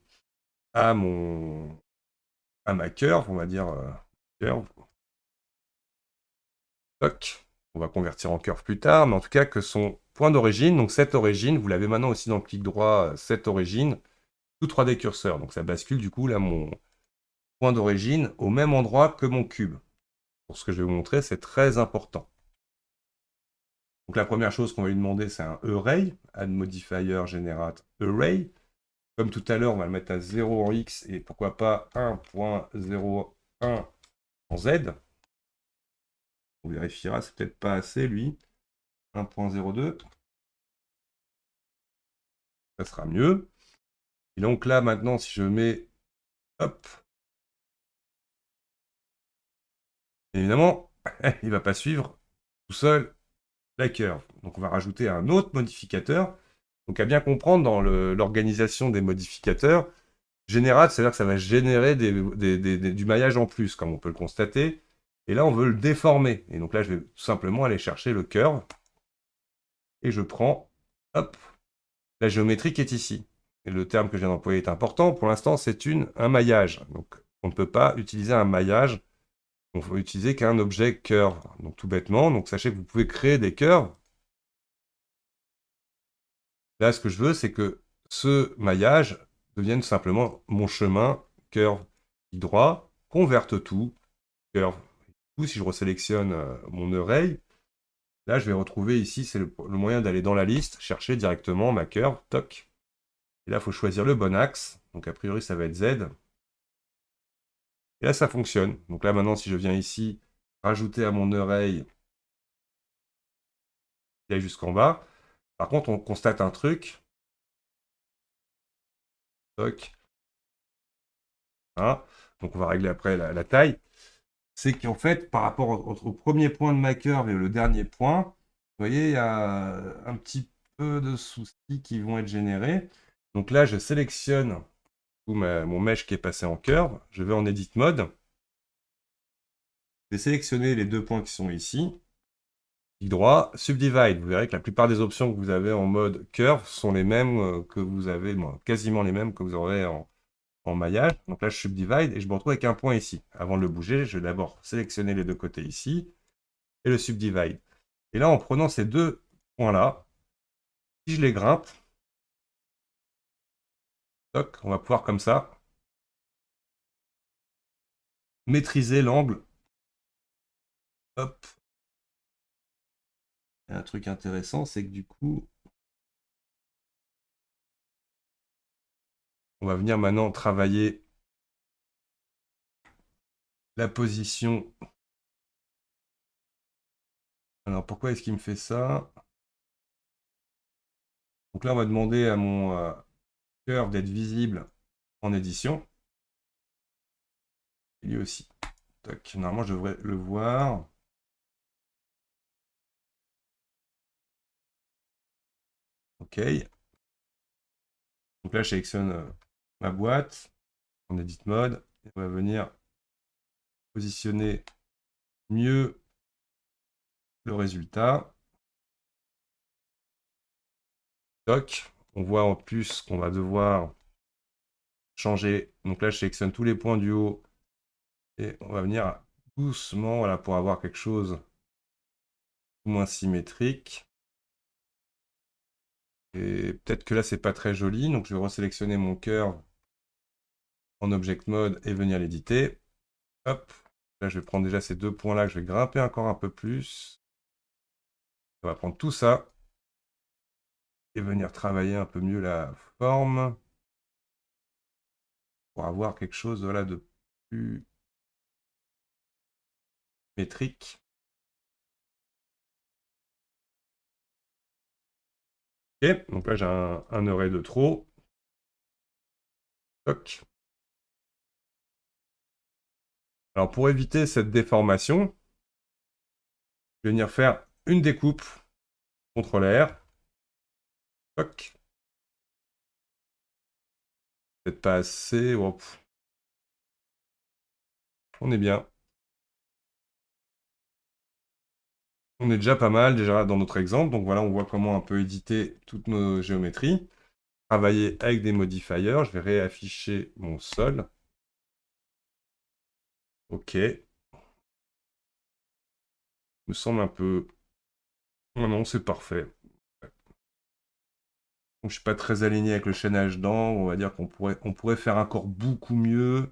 à ma curve, on va dire, curve. Toc. On va convertir en curve plus tard, mais en tout cas que son point d'origine, donc cette origine, vous l'avez maintenant aussi dans le clic droit, cette origine, tout 3D curseur. Donc ça bascule du coup là mon point d'origine au même endroit que mon cube. Pour ce que je vais vous montrer, c'est très important. Donc la première chose qu'on va lui demander, c'est un array, add modifier generate array. Comme tout à l'heure, on va le mettre à 0 en x et pourquoi pas 1.01 en z. On vérifiera, c'est peut-être pas assez lui. 1.02. Ça sera mieux. Et donc là, maintenant, si je mets, hop, évidemment, il ne va pas suivre tout seul la curve. Donc on va rajouter un autre modificateur. Donc à bien comprendre dans l'organisation des modificateurs, général, c'est-à-dire que ça va générer du maillage en plus, comme on peut le constater. Et là, on veut le déformer. Et donc là, je vais tout simplement aller chercher le curve. Et je prends, hop, la géométrie qui est ici. Et le terme que je viens d'employer est important. Pour l'instant, c'est un maillage. Donc on ne peut pas utiliser un maillage. On ne peut utiliser qu'un objet curve. Donc tout bêtement, donc sachez que vous pouvez créer des curves. Là, ce que je veux, c'est que ce maillage devienne simplement mon chemin curve droit, converte tout, curve. Si je resélectionne mon array, là, je vais retrouver ici, c'est le moyen d'aller dans la liste, chercher directement ma curve, toc. Et là, il faut choisir le bon axe. Donc, a priori, ça va être Z. Et là, ça fonctionne. Donc là, maintenant, si je viens ici, rajouter à mon array, il aille jusqu'en bas. Par contre, on constate un truc. Toc. Voilà. Donc, on va régler après la taille. C'est qu'en fait, par rapport au premier point de ma curve et le dernier point, vous voyez, il y a un petit peu de soucis qui vont être générés. Donc là, je sélectionne mon mesh qui est passé en curve. Je vais en Edit Mode. Je vais sélectionner les deux points qui sont ici. Clic droit, Subdivide. Vous verrez que la plupart des options que vous avez en mode curve sont les mêmes que vous avez, quasiment les mêmes que vous aurez en maillage. Donc là, je subdivide et je me retrouve avec un point ici. Avant de le bouger, je vais d'abord sélectionner les deux côtés ici et le subdivide. Et là, en prenant ces deux points-là, si je les grimpe, toc, on va pouvoir comme ça maîtriser l'angle. Hop. Et un truc intéressant, c'est que du coup, on va venir maintenant travailler la position. Alors, pourquoi est-ce qu'il me fait ça? Donc là, on va demander à mon curve d'être visible en édition. Et lui aussi. Toc. Normalement, je devrais le voir. OK. Donc là, je sélectionne ma boîte en Edit Mode. Et on va venir positionner mieux le résultat. Toc. On voit en plus qu'on va devoir changer. Donc là, je sélectionne tous les points du haut et on va venir doucement, voilà, pour avoir quelque chose de moins symétrique. Et peut-être que là, c'est pas très joli. Donc je vais resélectionner mon curve en Object Mode et venir l'éditer. Hop. Là, je vais prendre déjà ces deux points-là que je vais grimper encore un peu plus. On va prendre tout ça et venir travailler un peu mieux la forme pour avoir quelque chose, voilà, de plus métrique. Ok, donc là j'ai un array de trop. Toc. Alors pour éviter cette déformation, je vais venir faire une découpe, CTRL R. Toc. Peut-être pas assez. Oh, on est bien. On est déjà pas mal déjà dans notre exemple. Donc voilà, on voit comment on peut éditer toutes nos géométries. Travailler avec des modifiers. Je vais réafficher mon sol. OK. Me semble un peu... Non, non, c'est parfait. Donc, je suis pas très aligné avec le chaînage d'angle. On va dire on pourrait faire encore beaucoup mieux.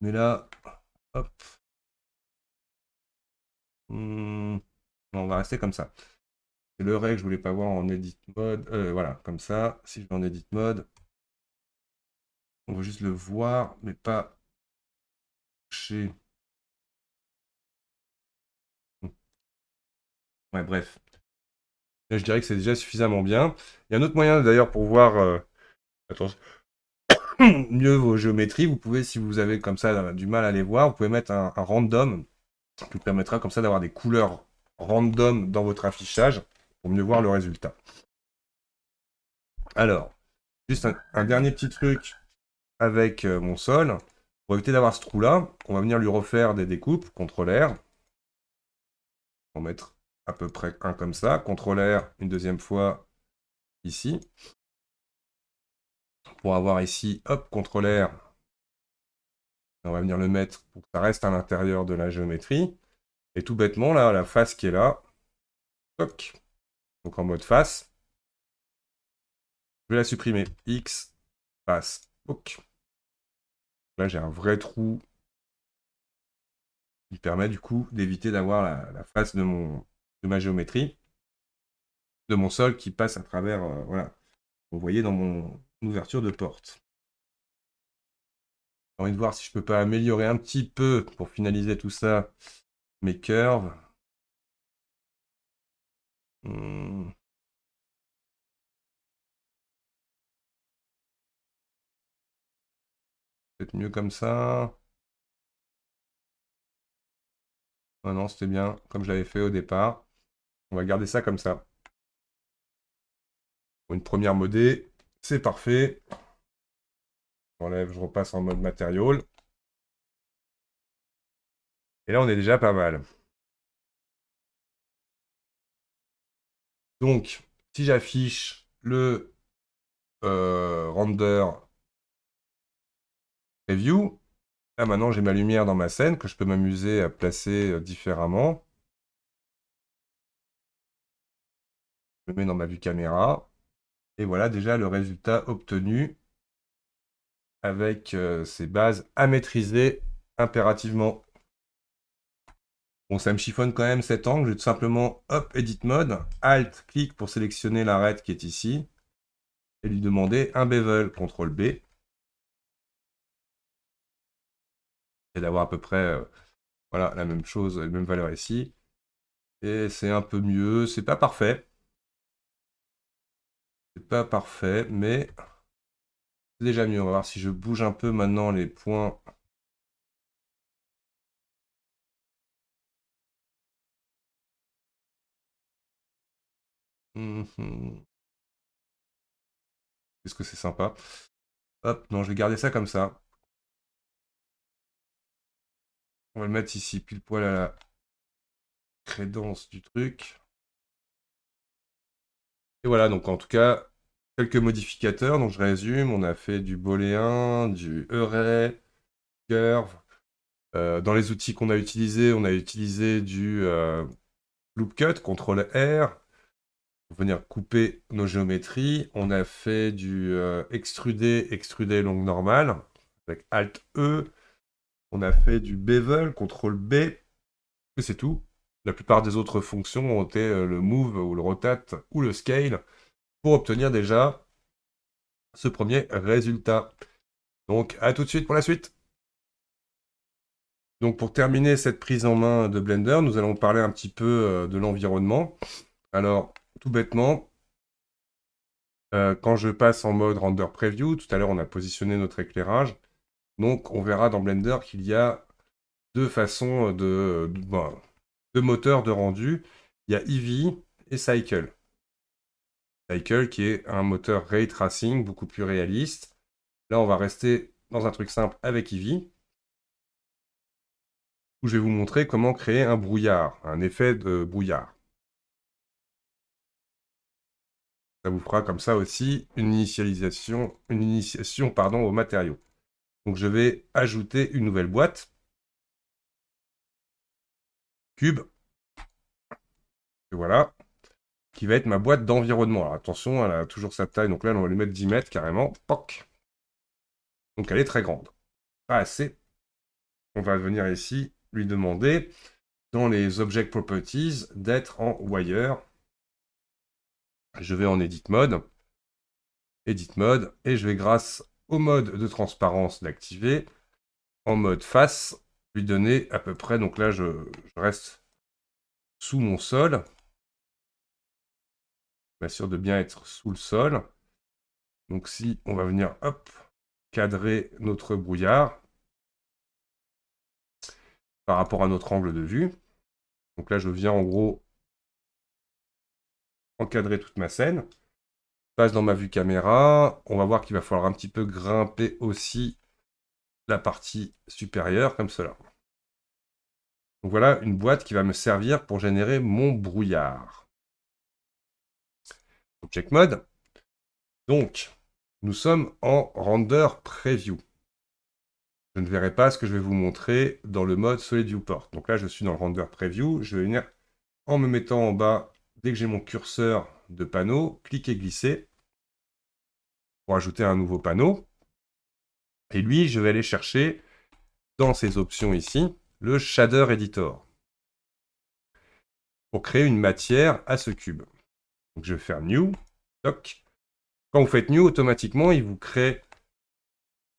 Mais là, hop. On va rester comme ça. C'est le règle, je voulais pas voir en edit mode. Voilà, comme ça. Si je vais en edit mode, on va juste le voir, mais pas chez... Ouais, bref. Là, je dirais que c'est déjà suffisamment bien. Il y a un autre moyen d'ailleurs pour voir attention, mieux vos géométries. Vous pouvez, si vous avez comme ça du mal à les voir, vous pouvez mettre un random qui vous permettra comme ça d'avoir des couleurs random dans votre affichage pour mieux voir le résultat. Alors, juste un dernier petit truc avec mon sol. Pour éviter d'avoir ce trou-là, on va venir lui refaire des découpes, CTRL R. On va mettre à peu près un comme ça, CTRL R une deuxième fois ici. Pour avoir ici, hop, CTRL R. On va venir le mettre pour que ça reste à l'intérieur de la géométrie. Et tout bêtement, là, la face qui est là, toc, donc en mode face, je vais la supprimer. X, face, ok. Là, j'ai un vrai trou qui permet du coup d'éviter d'avoir la face de ma géométrie, de mon sol qui passe à travers, voilà, vous voyez dans mon ouverture de porte. J'ai envie de voir si je peux pas améliorer un petit peu pour finaliser tout ça, mes curves. Peut-être mieux comme ça. Non, non, c'était bien comme je l'avais fait au départ. On va garder ça comme ça. Pour une première modée, c'est parfait. J'enlève, je repasse en mode matériel. Et là, on est déjà pas mal. Donc, si j'affiche le render preview, là maintenant j'ai ma lumière dans ma scène que je peux m'amuser à placer différemment. Je le mets dans ma vue caméra. Et voilà déjà le résultat obtenu avec ces bases à maîtriser impérativement. Bon, ça me chiffonne quand même cet angle. Je vais tout simplement, hop, Edit Mode, Alt, clic pour sélectionner l'arête qui est ici, et lui demander un bevel, CTRL B, et d'avoir à peu près voilà, la même chose, la même valeur ici. Et c'est un peu mieux, c'est pas parfait. C'est pas parfait, mais c'est déjà mieux. On va voir si je bouge un peu maintenant les points. Est-ce que c'est sympa? Hop, non, je vais garder ça comme ça. On va le mettre ici, pile poil à la crédence du truc. Et voilà, donc en tout cas, quelques modificateurs. Donc je résume, on a fait du booléen, du array, curve. Dans les outils qu'on a utilisés, on a utilisé du loop cut, CTRL R, pour venir couper nos géométries. On a fait du extruder longue normale, avec Alt E. On a fait du bevel, CTRL B, et c'est tout. La plupart des autres fonctions ont été le move ou le rotate ou le scale pour obtenir déjà ce premier résultat. Donc à tout de suite pour la suite. Donc pour terminer cette prise en main de Blender, nous allons parler un petit peu de l'environnement. Alors tout bêtement, quand je passe en mode render preview, tout à l'heure on a positionné notre éclairage. Donc on verra dans Blender qu'il y a deux façons de moteurs de rendu. Il y a Eevee et Cycle. Cycle qui est un moteur ray tracing beaucoup plus réaliste. Là on va rester dans un truc simple avec Eevee, où je vais vous montrer comment créer un brouillard, un effet de brouillard. Ça vous fera comme ça aussi une initiation pardon, aux matériaux. Donc je vais ajouter une nouvelle boîte, cube, Et voilà, qui va être ma boîte d'environnement. Alors attention, elle a toujours sa taille, donc là, on va lui mettre 10 mètres carrément. Poc. Donc elle est très grande. Pas assez. On va venir ici lui demander, dans les Object Properties, d'être en Wire. Je vais en Edit Mode. Edit Mode. Et je vais, grâce au mode de transparence, l'activer. En mode face, lui donner à peu près, donc là, je reste sous mon sol. Je m'assure de bien être sous le sol. Donc si on va venir, hop, cadrer notre brouillard par rapport à notre angle de vue. Donc là, je viens en gros encadrer toute ma scène. Je passe dans ma vue caméra. On va voir qu'il va falloir un petit peu grimper aussi la partie supérieure, comme cela. Donc voilà une boîte qui va me servir pour générer mon brouillard. Object Mode. Donc, nous sommes en Render Preview. Je ne verrai pas ce que je vais vous montrer dans le mode Solid Viewport. Donc là, je suis dans le Render Preview. Je vais venir, en me mettant en bas, dès que j'ai mon curseur de panneau, cliquer, glisser pour ajouter un nouveau panneau. Et lui, je vais aller chercher dans ces options ici, le Shader Editor pour créer une matière à ce cube. Donc je vais faire New, toc. Quand vous faites New, automatiquement, il vous crée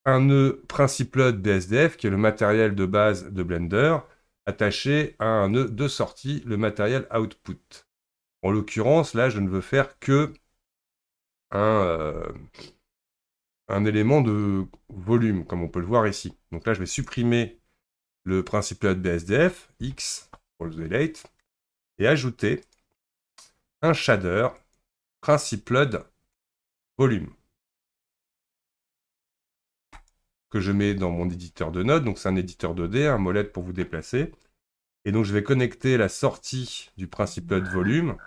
un nœud Principled BSDF, qui est le matériel de base de Blender, attaché à un nœud de sortie, le matériel Output. En l'occurrence, là, je ne veux faire que un élément de volume, comme on peut le voir ici. Donc là, je vais supprimer le Principled BSDF, X, pour le delete, et ajouter un shader Principled Volume, que je mets dans mon éditeur de nodes. Donc c'est un éditeur 2D, un molette pour vous déplacer. Et donc je vais connecter la sortie du Principled Volume.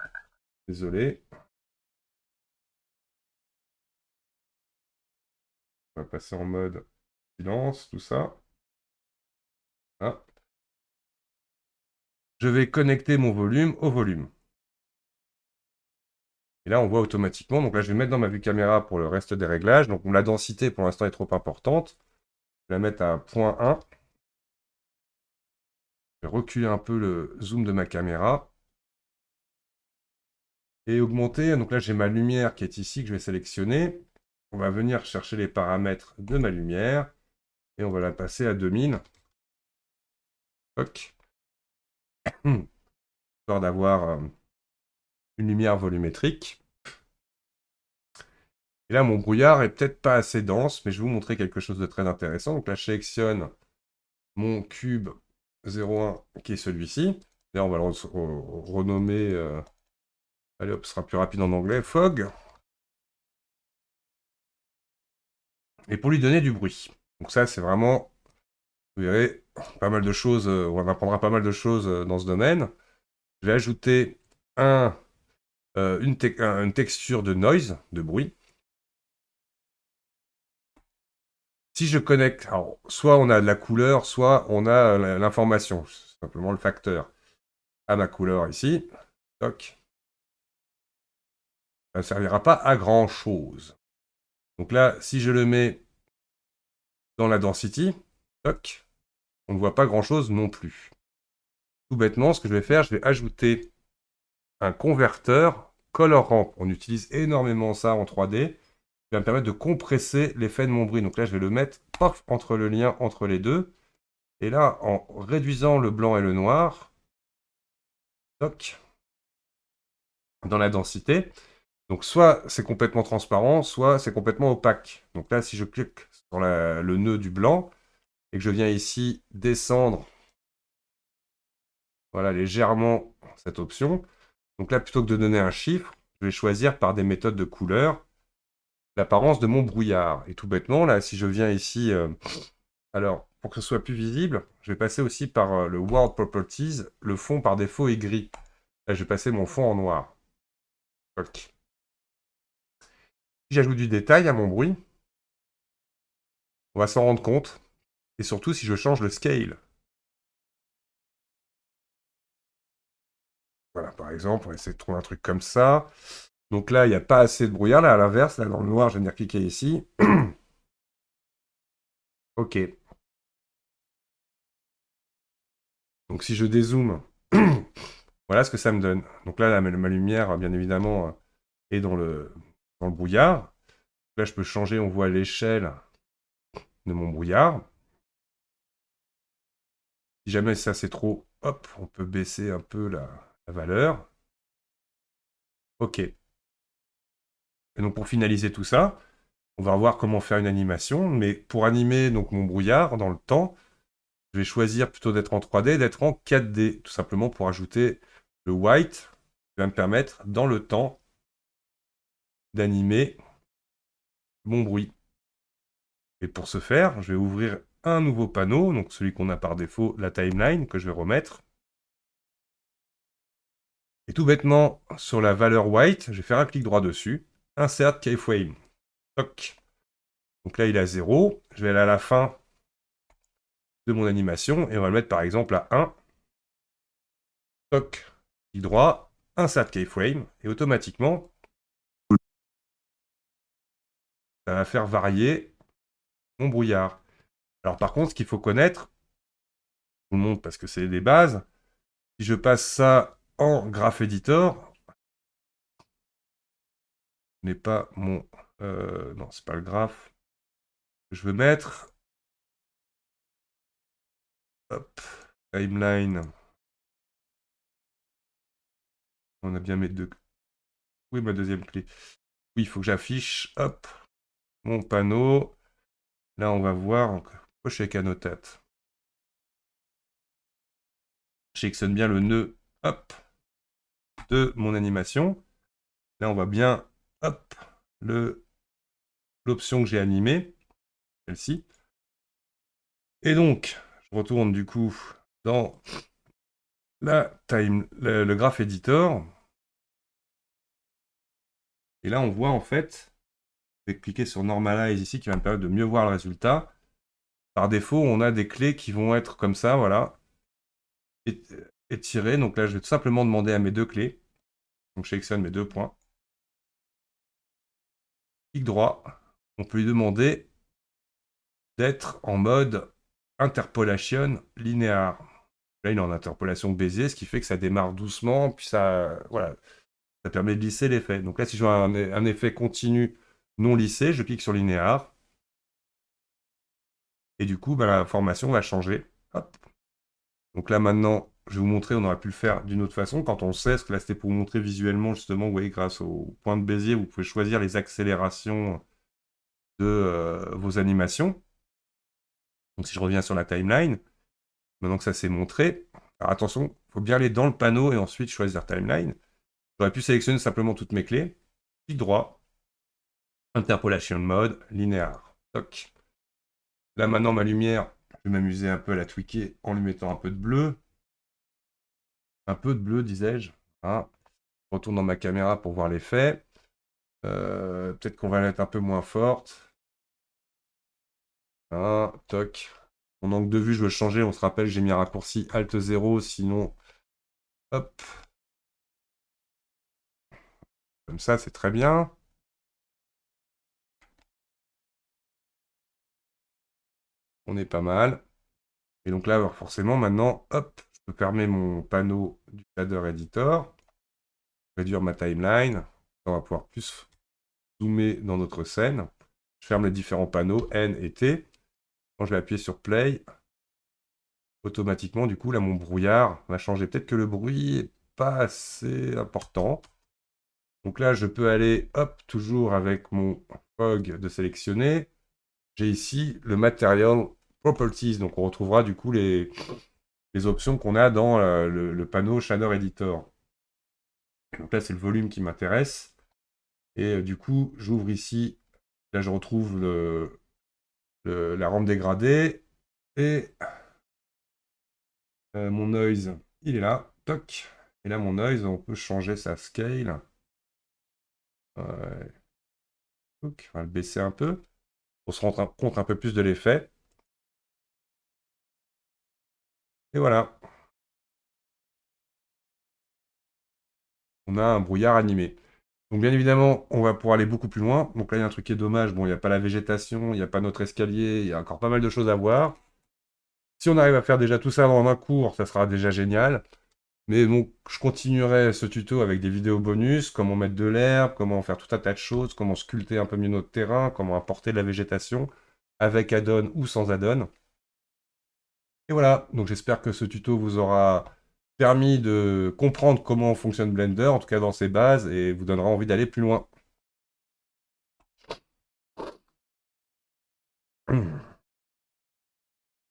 Désolé. On va passer en mode silence, tout ça. Hein. Je vais connecter mon volume au volume. Et là, on voit automatiquement. Donc là, je vais mettre dans ma vue caméra pour le reste des réglages. Donc la densité, pour l'instant, est trop importante. Je vais la mettre à 0.1. Je vais reculer un peu le zoom de ma caméra. Et augmenter. Donc là, j'ai ma lumière qui est ici, que je vais sélectionner. On va venir chercher les paramètres de ma lumière. Et on va la passer à 2000. Hop. Histoire d'avoir une lumière volumétrique. Et là, mon brouillard est peut-être pas assez dense, mais je vais vous montrer quelque chose de très intéressant. Donc là, je sélectionne mon cube 01, qui est celui-ci. Là, on va le renommer... allez hop, ce sera plus rapide en anglais. Fog. Et pour lui donner du bruit. Donc ça, c'est vraiment... Vous verrez, pas mal de choses... on apprendra pas mal de choses dans ce domaine. Je vais ajouter une texture de noise, de bruit. Si je connecte, alors, soit on a de la couleur, soit on a l'information, simplement le facteur, à ma couleur ici. Toc. Ça ne servira pas à grand chose. Donc là, si je le mets dans la density, toc, on ne voit pas grand chose non plus. Tout bêtement, ce que je vais faire, je vais ajouter un converteur color ramp. On utilise énormément ça en 3D. Qui va me permettre de compresser l'effet de mon bruit. Donc là, je vais le mettre, paf, entre le lien entre les deux. Et là, en réduisant le blanc et le noir, toc, dans la densité. Donc soit c'est complètement transparent, soit c'est complètement opaque. Donc là, si je clique sur le nœud du blanc et que je viens ici descendre, voilà, légèrement cette option. Donc là, plutôt que de donner un chiffre, je vais choisir par des méthodes de couleur l'apparence de mon brouillard. Et tout bêtement, là, si je viens ici, alors pour que ce soit plus visible, je vais passer aussi par le World Properties. Le fond par défaut est gris. Là, je vais passer mon fond en noir. Ok. Si j'ajoute du détail à mon bruit, on va s'en rendre compte. Et surtout si je change le scale. Voilà, par exemple, on va essayer de trouver un truc comme ça. Donc là, il n'y a pas assez de brouillard. Là, à l'inverse, là, dans le noir, je vais venir cliquer ici. OK. Donc si je dézoome, voilà ce que ça me donne. Donc là, ma lumière, bien évidemment, est dans le brouillard. Là, je peux changer, on voit l'échelle de mon brouillard. Si jamais ça c'est trop, hop, on peut baisser un peu la valeur. OK. Et donc pour finaliser tout ça, on va voir comment faire une animation. Mais pour animer donc mon brouillard dans le temps, je vais choisir plutôt d'être en 3D, d'être en 4D, tout simplement pour ajouter le white, qui va me permettre dans le temps d'animer mon bruit. Et pour ce faire, je vais ouvrir un nouveau panneau, donc celui qu'on a par défaut, la timeline, que je vais remettre. Et tout bêtement, sur la valeur white, je vais faire un clic droit dessus, insert keyframe. Toc. Donc là, il est à 0. Je vais aller à la fin de mon animation et on va le mettre par exemple à 1. Toc. Clic droit, insert keyframe et automatiquement, ça va faire varier mon brouillard. Alors par contre, ce qu'il faut connaître, je vous le montre parce que c'est des bases, si je passe ça en Graph Editor, ce n'est pas mon... non, c'est pas le graphe. Je veux mettre... Hop, timeline. On a bien mes deux... Oui, ma deuxième clé. Oui, il faut que j'affiche, hop, mon panneau. Là, on va voir, pourquoi je suis avec Annotate. Je sélectionne bien le nœud, hop, de mon animation. Là, on voit bien, hop, l'option que j'ai animée, celle-ci. Et donc, je retourne du coup dans le Graph Editor. Et là, on voit en fait, je vais cliquer sur Normalize ici qui va me permettre de mieux voir le résultat. Par défaut, on a des clés qui vont être comme ça, voilà, étirées. Donc là, je vais tout simplement demander à mes deux clés. Donc je sélectionne mes deux points. Clic droit. On peut lui demander d'être en mode interpolation linéaire. Là, il est en interpolation Bézier, ce qui fait que ça démarre doucement, puis ça, voilà, ça permet de lisser l'effet. Donc là, si je veux un effet continu non lissé, je clique sur linéaire. Et du coup, bah, la formation va changer. Hop. Donc là, maintenant, je vais vous montrer, on aurait pu le faire d'une autre façon. Quand on sait, ce que là, c'était pour vous montrer visuellement, justement, vous voyez, grâce au point de Bézier, vous pouvez choisir les accélérations de vos animations. Donc si je reviens sur la timeline, maintenant que ça s'est montré, alors attention, il faut bien aller dans le panneau et ensuite choisir timeline. J'aurais pu sélectionner simplement toutes mes clés. Clic droit, interpolation mode, linéaire. Toc. Là maintenant ma lumière, je vais m'amuser un peu à la tweaker en lui mettant un peu de bleu. Un peu de bleu, disais-je. Hein. Je retourne dans ma caméra pour voir l'effet. Peut-être qu'on va la mettre un peu moins forte. Hein, toc. Mon angle de vue, je veux le changer. On se rappelle, j'ai mis un raccourci Alt 0, sinon, hop, comme ça, c'est très bien. On est pas mal. Et donc là, alors forcément, maintenant, hop, je peux fermer mon panneau du shader editor, réduire ma timeline. On va pouvoir plus zoomer dans notre scène. Je ferme les différents panneaux N et T. Quand je vais appuyer sur play, automatiquement, du coup, là, mon brouillard va changer. Peut-être que le bruit est pas assez important. Donc là, je peux aller, hop, toujours avec mon fog de sélectionner. J'ai ici le Material Properties. Donc on retrouvera du coup les options qu'on a dans le panneau Shader Editor. Donc là, c'est le volume qui m'intéresse. Et du coup, j'ouvre ici. Là, je retrouve la rampe dégradée. Et mon noise, il est là. Toc. Et là, mon noise, on peut changer sa scale. Donc, on va le baisser un peu pour se rendre compte un peu plus de l'effet. Et voilà. on a un brouillard animé. Donc bien évidemment, on va pouvoir aller beaucoup plus loin. Donc là, il y a un truc qui est dommage. Bon, il n'y a pas la végétation, il n'y a pas notre escalier, il y a encore pas mal de choses à voir. Si on arrive à faire déjà tout ça dans un cours, ça sera déjà génial. Mais bon, je continuerai ce tuto avec des vidéos bonus, comment mettre de l'herbe, comment faire tout un tas de choses, comment sculpter un peu mieux notre terrain, comment apporter de la végétation, avec add-on ou sans add-on. Et voilà, donc j'espère que ce tuto vous aura permis de comprendre comment fonctionne Blender, en tout cas dans ses bases, et vous donnera envie d'aller plus loin.